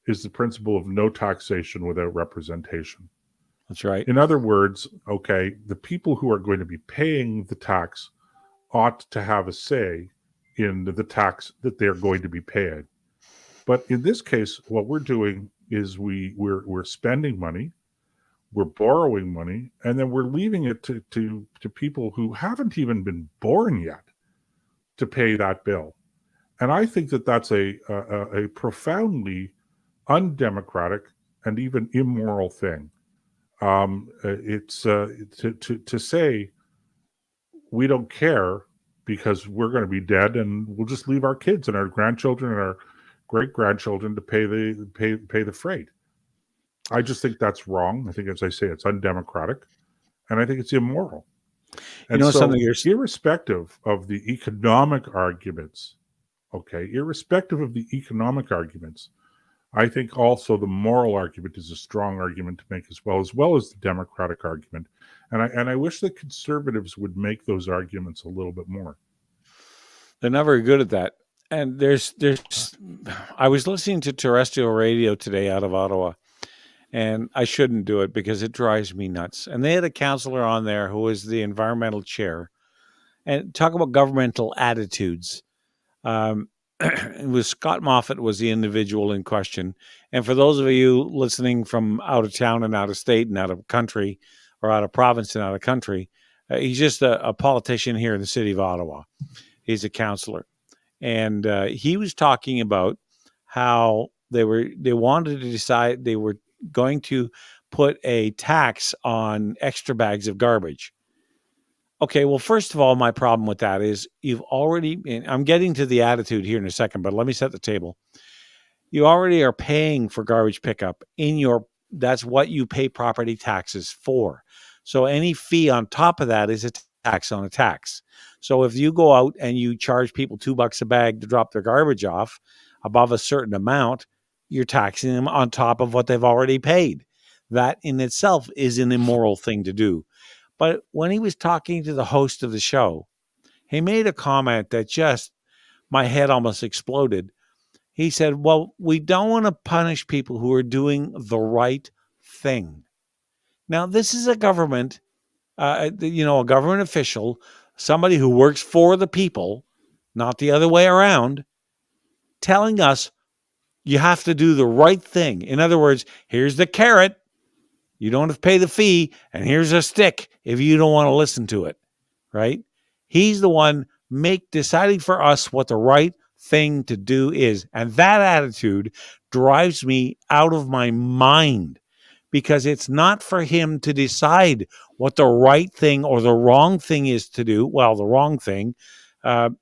is the principle of no taxation without representation. That's right. In other words, okay, the people who are going to be paying the tax ought to have a say in the tax that they're going to be paying. But in this case, what we're doing is we're spending money, we're borrowing money, and then we're leaving it to people who haven't even been born yet to pay that bill. And I think that that's a profoundly undemocratic and even immoral thing. It's to say we don't care because we're going to be dead, and we'll just leave our kids and our grandchildren and our great grandchildren to pay the freight. I just think that's wrong. I think, as I say, it's undemocratic, and I think it's immoral. And irrespective of the economic arguments, I think also the moral argument is a strong argument to make as well as the democratic argument. And I wish that conservatives would make those arguments a little bit more. They're not very good at that. And I was listening to terrestrial radio today out of Ottawa, and I shouldn't do it because it drives me nuts. And they had a counselor on there who was the environmental chair, and talk about governmental attitudes. It was Scott Moffat was the individual in question. And for those of you listening from out of town and out of state and out of country, or out of province and out of country, he's just a politician here in the city of Ottawa. He's a counselor. And he was talking about how they wanted to decide they were going to put a tax on extra bags of garbage. Okay, well, first of all, my problem with that is I'm getting to the attitude here in a second, but let me set the table. You already are paying for garbage pickup in your that's what you pay property taxes for. So any fee on top of that is a tax on a tax. So if you go out and you charge people $2 a bag to drop their garbage off above a certain amount, you're taxing them on top of what they've already paid. That in itself is an immoral thing to do. But when he was talking to the host of the show, he made a comment that just, my head almost exploded. He said, well, we don't want to punish people who are doing the right thing. Now, this is a government, a government official, somebody who works for the people, not the other way around, telling us you have to do the right thing. In other words, here's the carrot. You don't have to pay the fee. And here's a stick if you don't want to listen to it, right? He's the one deciding for us what the right thing to do is. And that attitude drives me out of my mind, because it's not for him to decide what the right thing or the wrong thing is to do. Well, the wrong thing. But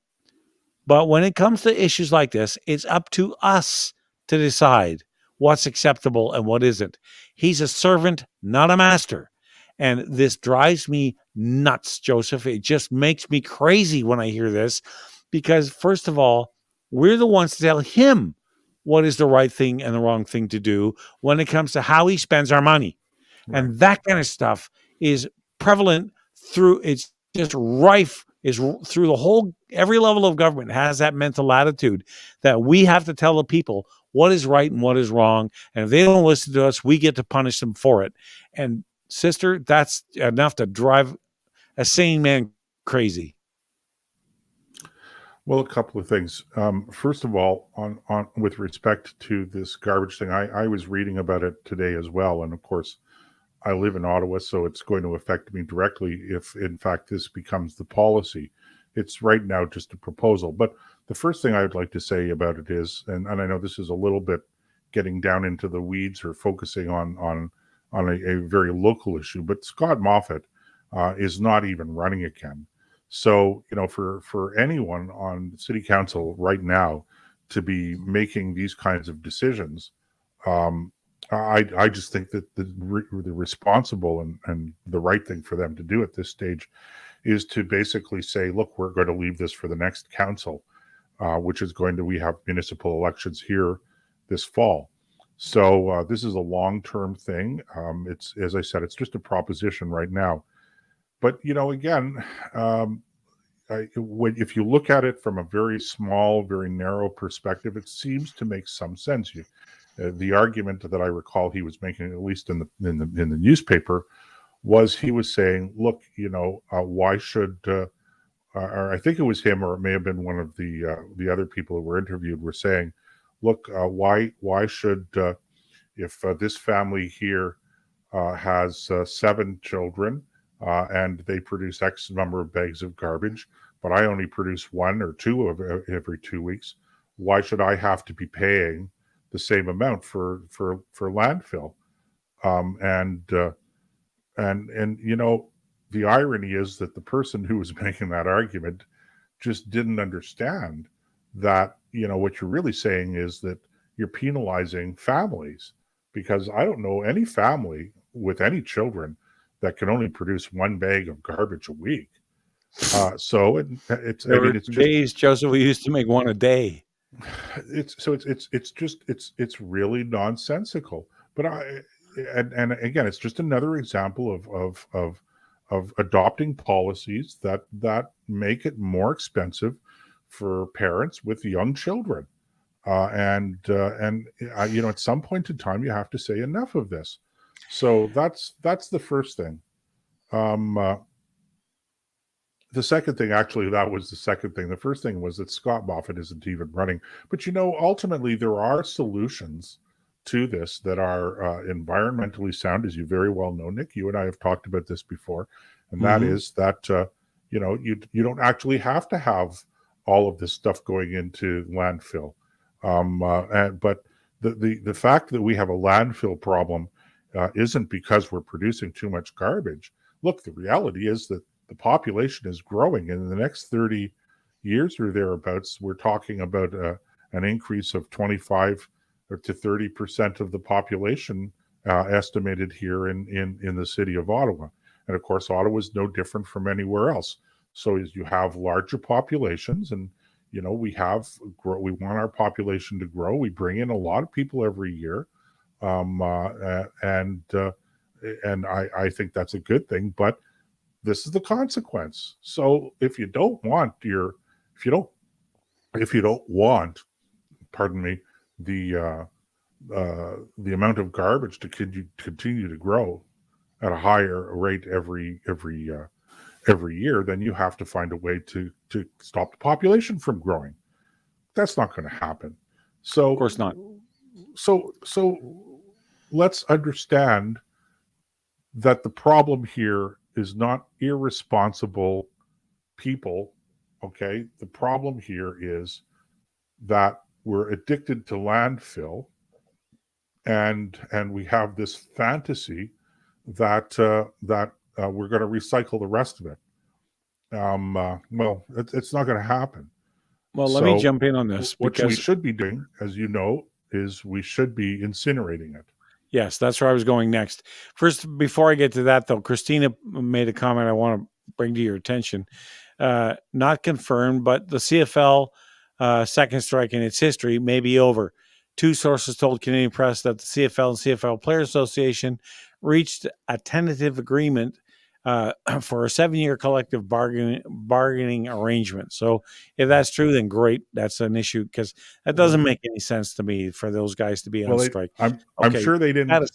when it comes to issues like this, it's up to us to decide what's acceptable and what isn't. He's a servant, not a master. And this drives me nuts, Joseph. It just makes me crazy when I hear this, because first of all, we're the ones to tell him what is the right thing and the wrong thing to do when it comes to how he spends our money. Right. And that kind of stuff is prevalent it's just rife, is through the whole, every level of government has that mental attitude that we have to tell the people what is right and what is wrong. And if they don't listen to us, we get to punish them for it. And sister, that's enough to drive a sane man crazy. Well, a couple of things. First of all, on with respect to this garbage thing, I was reading about it today as well. And of course, I live in Ottawa, so it's going to affect me directly if, in fact, this becomes the policy. It's right now just a proposal. But the first thing I would like to say about it is, and I know this is a little bit getting down into the weeds or focusing on a very local issue, but Scott Moffat is not even running again. So, for anyone on city council right now to be making these kinds of decisions, I just think that the responsible and the right thing for them to do at this stage is to basically say, look, we're going to leave this for the next council, which is we have municipal elections here this fall. So this is a long-term thing. It's, as I said, it's just a proposition right now. But, again, if you look at it from a very small, very narrow perspective, it seems to make some sense. The argument that I recall he was making, at least in the newspaper, was he was saying, look, why should, or I think it was him, or it may have been one of the other people who were interviewed, were saying, look, why should, if this family here has 7 children, and they produce X number of bags of garbage, but I only produce 1 or 2 of every 2 weeks. Why should I have to be paying the same amount for landfill? And the irony is that the person who was making that argument just didn't understand that, what you're really saying is that you're penalizing families, because I don't know any family with any children that can only produce 1 bag of garbage a week. So it's days, Joseph, we used to make 1 a day. It's really nonsensical. But and again, it's just another example of adopting policies that make it more expensive for parents with young children. And at some point in time, you have to say enough of this. So that's the first thing. The second thing, actually, that was the second thing. The first thing was that Scott Moffat isn't even running. But, ultimately, there are solutions to this that are environmentally sound, as you very well know, Nick. You and I have talked about this before. And that is that, you don't actually have to have all of this stuff going into landfill. But the fact that we have a landfill problem isn't because we're producing too much garbage. Look, the reality is that the population is growing, and in the next 30 years or thereabouts, we're talking about an increase of 25 to 30% of the population estimated here in the city of Ottawa. And of course, Ottawa is no different from anywhere else. So as you have larger populations, and we want our population to grow. We bring in a lot of people every year, and I think that's a good thing. But this is the consequence. So if you don't want, pardon me, the amount of garbage to continue to grow at a higher rate every year, then you have to find a way to stop the population from growing. That's not going to happen. So of course not. So let's understand that the problem here is not irresponsible people. Okay, the problem here is that we're addicted to landfill, and we have this fantasy that we're going to recycle the rest of it. Well, it's not going to happen. Well, let me jump in on this. What we should be doing, as you know, is we should be incinerating it. Yes, that's where I was going next. First, before I get to that, though, Christina made a comment I want to bring to your attention. Not confirmed, but the CFL second strike in its history may be over. Two sources told Canadian Press that the CFL and CFL Players Association reached a tentative agreement for a 7-year collective bargaining arrangement. So if that's true, then great. That's an issue, because that doesn't make any sense to me for those guys to be on strike. I'm sure they didn't.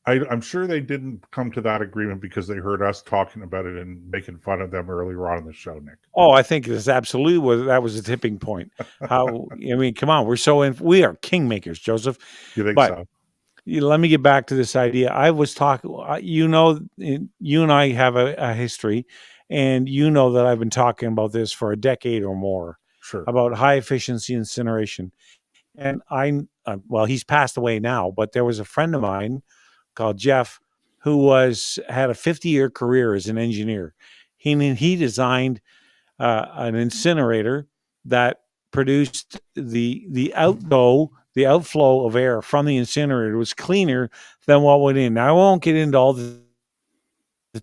I'm sure they didn't come to that agreement because they heard us talking about it and making fun of them earlier on in the show, Nick. Oh, I think this absolutely that was a tipping point. How I mean, come on, we are kingmakers, Joseph. You think so? Let me get back to this idea. I was talking, you and I have a history, and you know that I've been talking about this for a decade or more. Sure. About high efficiency incineration. And well, he's passed away now, but there was a friend of mine called Jeff who had a 50-year career as an engineer. He designed an incinerator that produced the outflow of air from the incinerator was cleaner than what went in. Now, I won't get into all the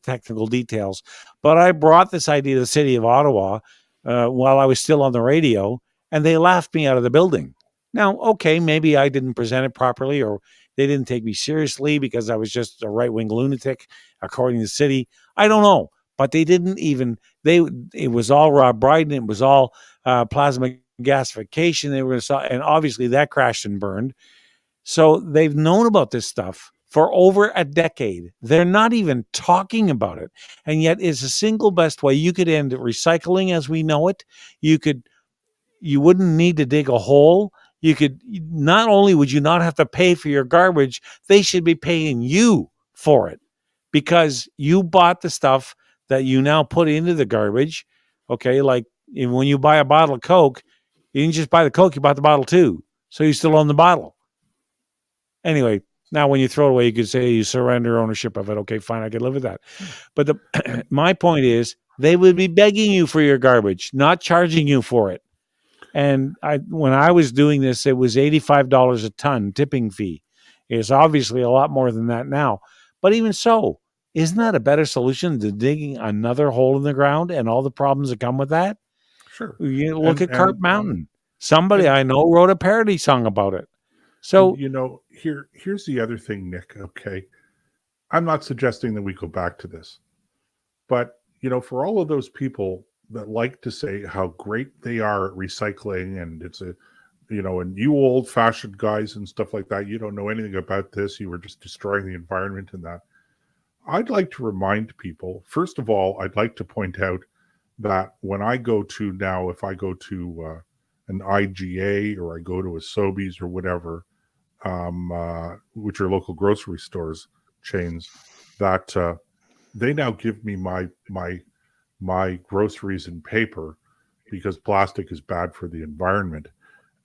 technical details, but I brought this idea to the city of Ottawa while I was still on the radio, and they laughed me out of the building. Now, okay, maybe I didn't present it properly, or they didn't take me seriously because I was just a right-wing lunatic, according to the city. I don't know, but they didn't even. It was all Rob Brydon. It was all plasma gasification. They were and obviously that crashed and burned. So they've known about this stuff for over a decade. They're not even talking about it, and yet it's the single best way you could end recycling as we know it. You wouldn't need to dig a hole. You could not only would you not have to pay for your garbage, they should be paying you for it because you bought the stuff that you now put into the garbage. Okay, like when you buy a bottle of Coke, you didn't just buy the Coke, you bought the bottle too. So you still own the bottle. Anyway, now when you throw it away, you could say you surrender ownership of it. Okay, fine, I can live with that. But my point is, they would be begging you for your garbage, not charging you for it. And when I was doing this, it was $85 a ton tipping fee. It's obviously a lot more than that now. But even so, isn't that a better solution than digging another hole in the ground and all the problems that come with that? Sure. You look at Carp Mountain. Somebody I know wrote a parody song about it. So here's the other thing, Nick. Okay, I'm not suggesting that we go back to this, but for all of those people that like to say how great they are at recycling, and it's and you old-fashioned guys and stuff like that, you don't know anything about this. You were just destroying the environment and that. I'd like to remind people, first of all, I'd like to point out that when I go to now, if I go to an IGA or I go to a Sobeys or whatever, which are local grocery stores chains, that they now give me my groceries in paper because plastic is bad for the environment.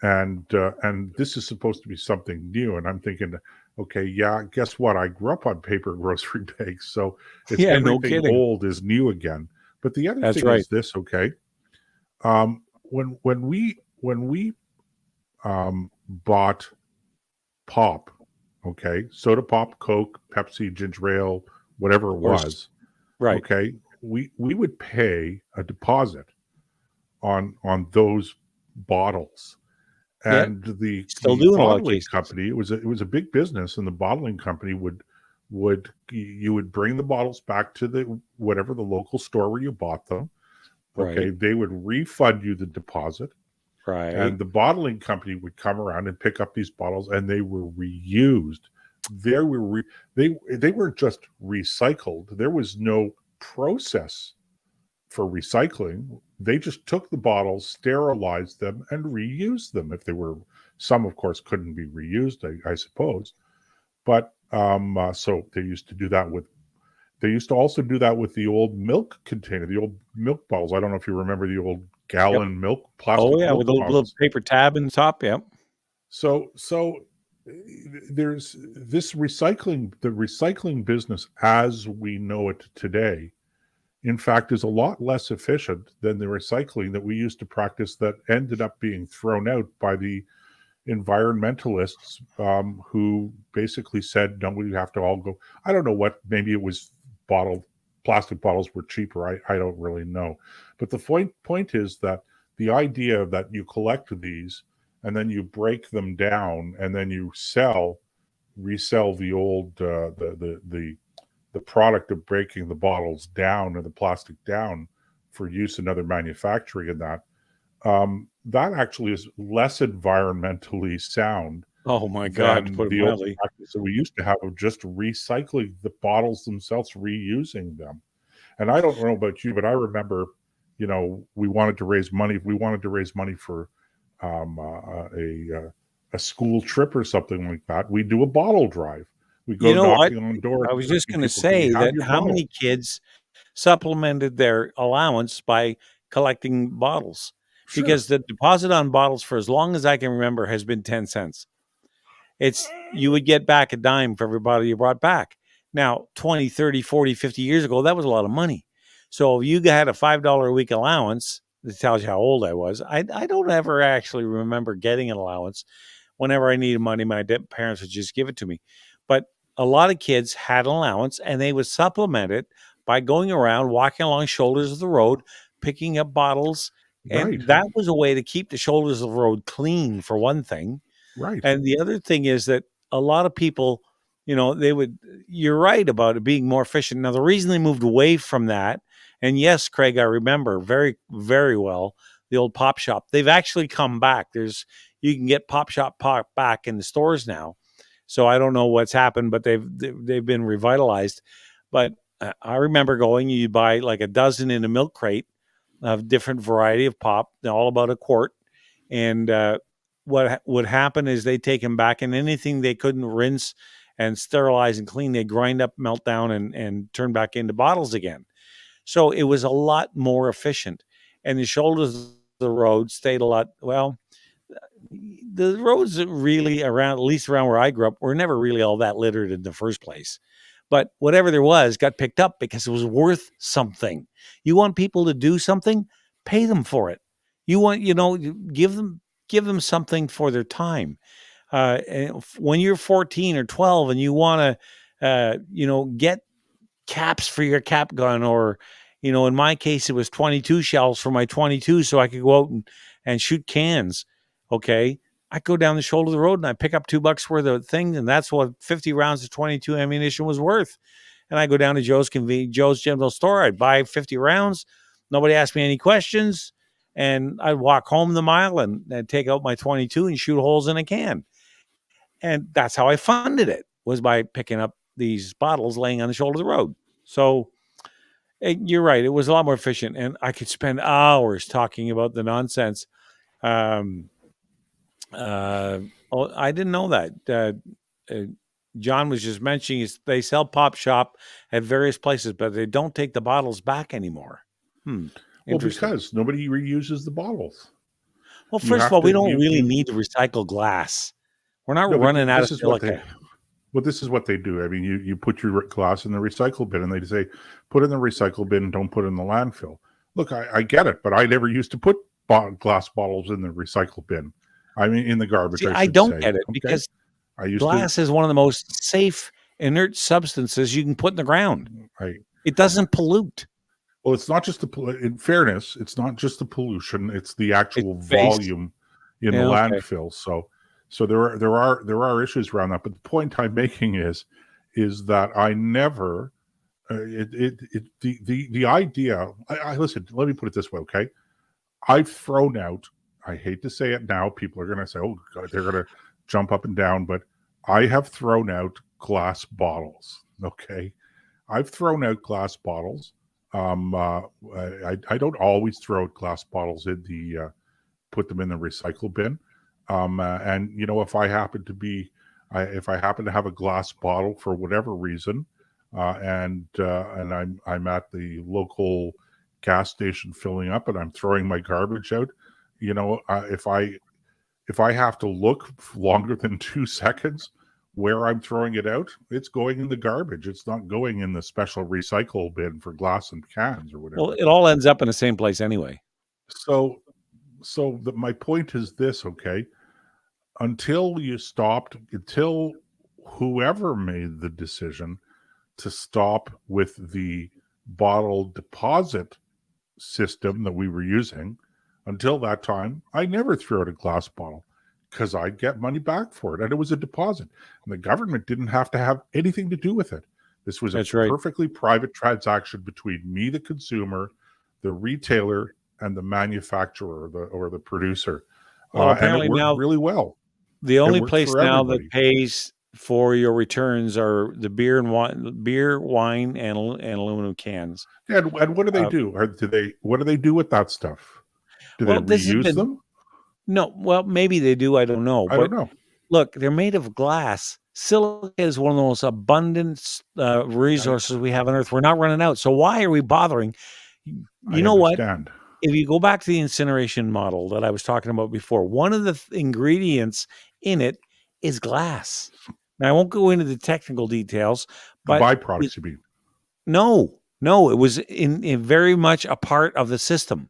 And this is supposed to be something new. And I'm thinking, okay, yeah, guess what? I grew up on paper grocery bags. So it's everything old is new again. But the other thing is this, okay? When we bought Pop, Okay, soda pop, Coke, Pepsi, ginger ale, whatever it Of course. was. Right. Okay, we would pay a deposit on those bottles, Yeah. and Still the do in a lot of bottling cases. company, it was a big business, and the bottling company would you would bring the bottles back to the whatever the local store where you bought them. Okay, Right. they would refund you the deposit, Right. and the bottling company would come around and pick up these bottles, and they were reused. They were they weren't just recycled. There was no process for recycling. They just took the bottles, sterilized them, and reused them. If they were, some of course couldn't be reused, I suppose. But so they used to do that with. They used to also do that with the old milk container, the old milk bottles. I don't know if you remember the old Yep. gallon milk, Oh plastic yeah, milk with a little bottles. paper tab in the top. Yep. So there's this recycling, the recycling business as we know it today, in fact, is a lot less efficient than the recycling that we used to practice that ended up being thrown out by the environmentalists who basically said, no, we have to all go. I don't know what, maybe it was bottled, plastic bottles were cheaper. I don't really know. But the point is that the idea that you collect these and then you break them down and then you resell the old, the product of breaking the bottles down or the plastic down for use in other manufacturing and that actually is less environmentally sound Oh my God, to than put it the old mildly. practice that we used to have of just recycling the bottles themselves, reusing them. And I don't know about you, but I remember, we wanted to raise money. If we wanted to raise money for a school trip or something like that, we do a bottle drive. We You go know what? knocking on doors, I was just asking going to people, "Can we say have that your how bottle?" many kids supplemented their allowance by collecting bottles, Sure, because the deposit on bottles for as long as I can remember has been 10 cents. It's you would get back a dime for every bottle you brought back. Now, 20, 30, 40, 50 years ago, that was a lot of money. So if you had a $5 a week allowance, that tells you how old I was. I don't ever actually remember getting an allowance. Whenever I needed money, my parents would just give it to me. But a lot of kids had an allowance and they would supplement it by going around, walking along shoulders of the road, picking up bottles. right, And that was a way to keep the shoulders of the road clean, for one thing. right, And the other thing is that a lot of people, you're right about it being more efficient. Now, the reason they moved away from that, and yes, Craig, I remember very, very well the old Pop Shop. They've actually come back. You can get Pop Shop Pop back in the stores now. So I don't know what's happened, but they've been revitalized. But I remember going, you buy like a dozen in a milk crate of different variety of pop, all about a quart. And what would happen is they take them back, and anything they couldn't rinse and sterilize and clean, they grind up, melt down, and turn back into bottles again. So it was a lot more efficient. And the shoulders of the road stayed a lot, well, the roads really around, at least around where I grew up, were never really all that littered in the first place. But whatever there was got picked up because it was worth something. You want people to do something, pay them for it. You want, give them something for their time. When you're 14 or 12 and you want to, get caps for your cap gun, or, in my case, it was 22 shells for my 22 so I could go out and shoot cans. Okay. I go down the shoulder of the road and I pick up $2 worth of things, and that's what 50 rounds of 22 ammunition was worth. And I go down to Joe's General Store. I'd buy 50 rounds. Nobody asked me any questions. And I'd walk home the mile and take out my 22 and shoot holes in a can. And that's how I funded it, was by picking up these bottles laying on the shoulder of the road. So you're right. It was a lot more efficient. And I could spend hours talking about the nonsense. I didn't know that. John was just mentioning they sell Pop Shop at various places, but they don't take the bottles back anymore. Well, Interesting. because nobody reuses the bottles. Well, You first of have all, we to don't really you need to recycle glass. We're not no, but running out of this is what silica. this is what they do. I mean, you put your glass in the recycle bin, and they say, put it in the recycle bin, don't put it in the landfill. Look, I get it, but I never used to put glass bottles in the recycle bin. I mean, in the garbage, See, I I should don't say. get it Okay, because I used to. Glass is one of the most safe inert substances you can put in the ground. It doesn't pollute. Well, it's not just in fairness, it's not just the pollution; it's the actual It's based. volume in the Yeah, okay. landfill. So there are issues around that. But the point I'm making is that I never the idea. Listen. Let me put it this way, okay? I've thrown out. I hate to say it now. People are going to say, "Oh, God," they're going to jump up and down. But I have thrown out glass bottles. Okay, I've thrown out glass bottles. I don't always throw out glass bottles in the put them in the recycle bin. And you know, if I happen to have a glass bottle for whatever reason, and I'm at the local gas station filling up, and I'm throwing my garbage out, you know, if I have to look longer than 2 seconds where I'm throwing it out, it's going in the garbage. It's not going in the special recycle bin for glass and cans or whatever. Well, it all ends up in the same place anyway. So my point is this, okay? Until whoever made the decision to stop with the bottle deposit system that we were using, until that time, I never threw out a glass bottle because I'd get money back for it, and it was a deposit. And the government didn't have to have anything to do with it. This was a perfectly private transaction between me, the consumer, the retailer, and the manufacturer or the producer. Well, apparently and it worked now really well. The only place now that pays for your returns are the beer, wine, and aluminum cans. Yeah, and what do they do? What do they do with that stuff? Do they reuse them? No, well, maybe they do. I don't know. I don't know. Look, they're made of glass. Silica is one of the most abundant resources we have on Earth. We're not running out. So why are we bothering? You know what? If you go back to the incineration model that I was talking about before, one of the ingredients in it is glass. Now, I won't go into the technical details, but the byproducts, you mean? No, it was in very much a part of the system,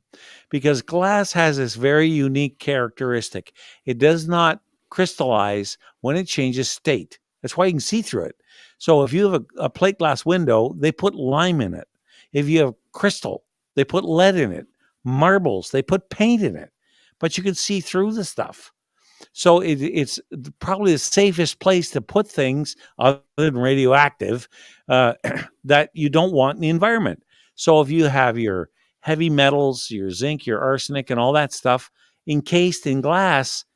because glass has this very unique characteristic. It does not crystallize when it changes state. That's why you can see through it. So if you have a plate glass window, they put lime in it. If you have crystal, they put lead in it. Marbles, they put paint in it, but you can see through the stuff. So it's probably the safest place to put things other than radioactive that you don't want in the environment. So if you have your heavy metals, your zinc, your arsenic, and all that stuff encased in glass,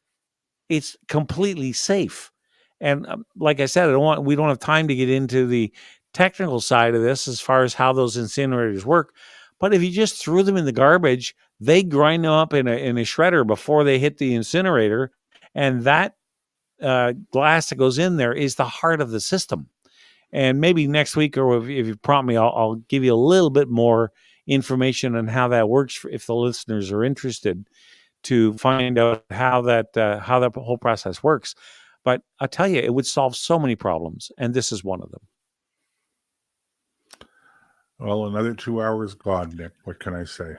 it's completely safe. And like I said, we don't have time to get into the technical side of this as far as how those incinerators work. But if you just threw them in the garbage, they grind them up in a shredder before they hit the incinerator. And that glass that goes in there is the heart of the system. And maybe next week, or if you prompt me, I'll give you a little bit more information on how that works if the listeners are interested to find out how that whole process works. But I'll tell you, it would solve so many problems, and this is one of them. Well, another 2 hours gone, Nick. What can I say?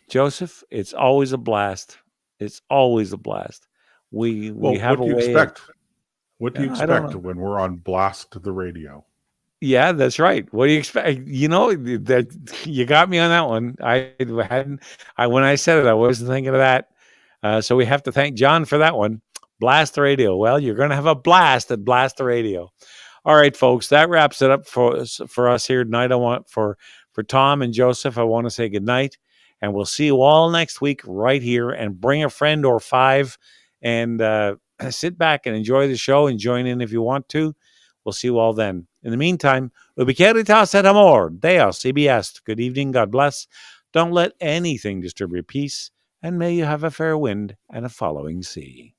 Joseph, it's always a blast. It's always a blast. We have what a do you way expect? What do you expect when we're on blast to the radio? Yeah, that's right. What do you expect? You know, that you got me on that one. When I said it, I wasn't thinking of that. So we have to thank John for that one. Blast the radio. Well, you're going to have a blast at Blast the Radio. All right, folks, that wraps it up for us here tonight. I want for Tom and Joseph, I want to say good night, and we'll see you all next week right here. And bring a friend or 5, and sit back and enjoy the show and join in if you want to. We'll see you all then. In the meantime, ubiqueritas et amor, Deus, CBS. Good evening, God bless. Don't let anything disturb your peace, and may you have a fair wind and a following sea.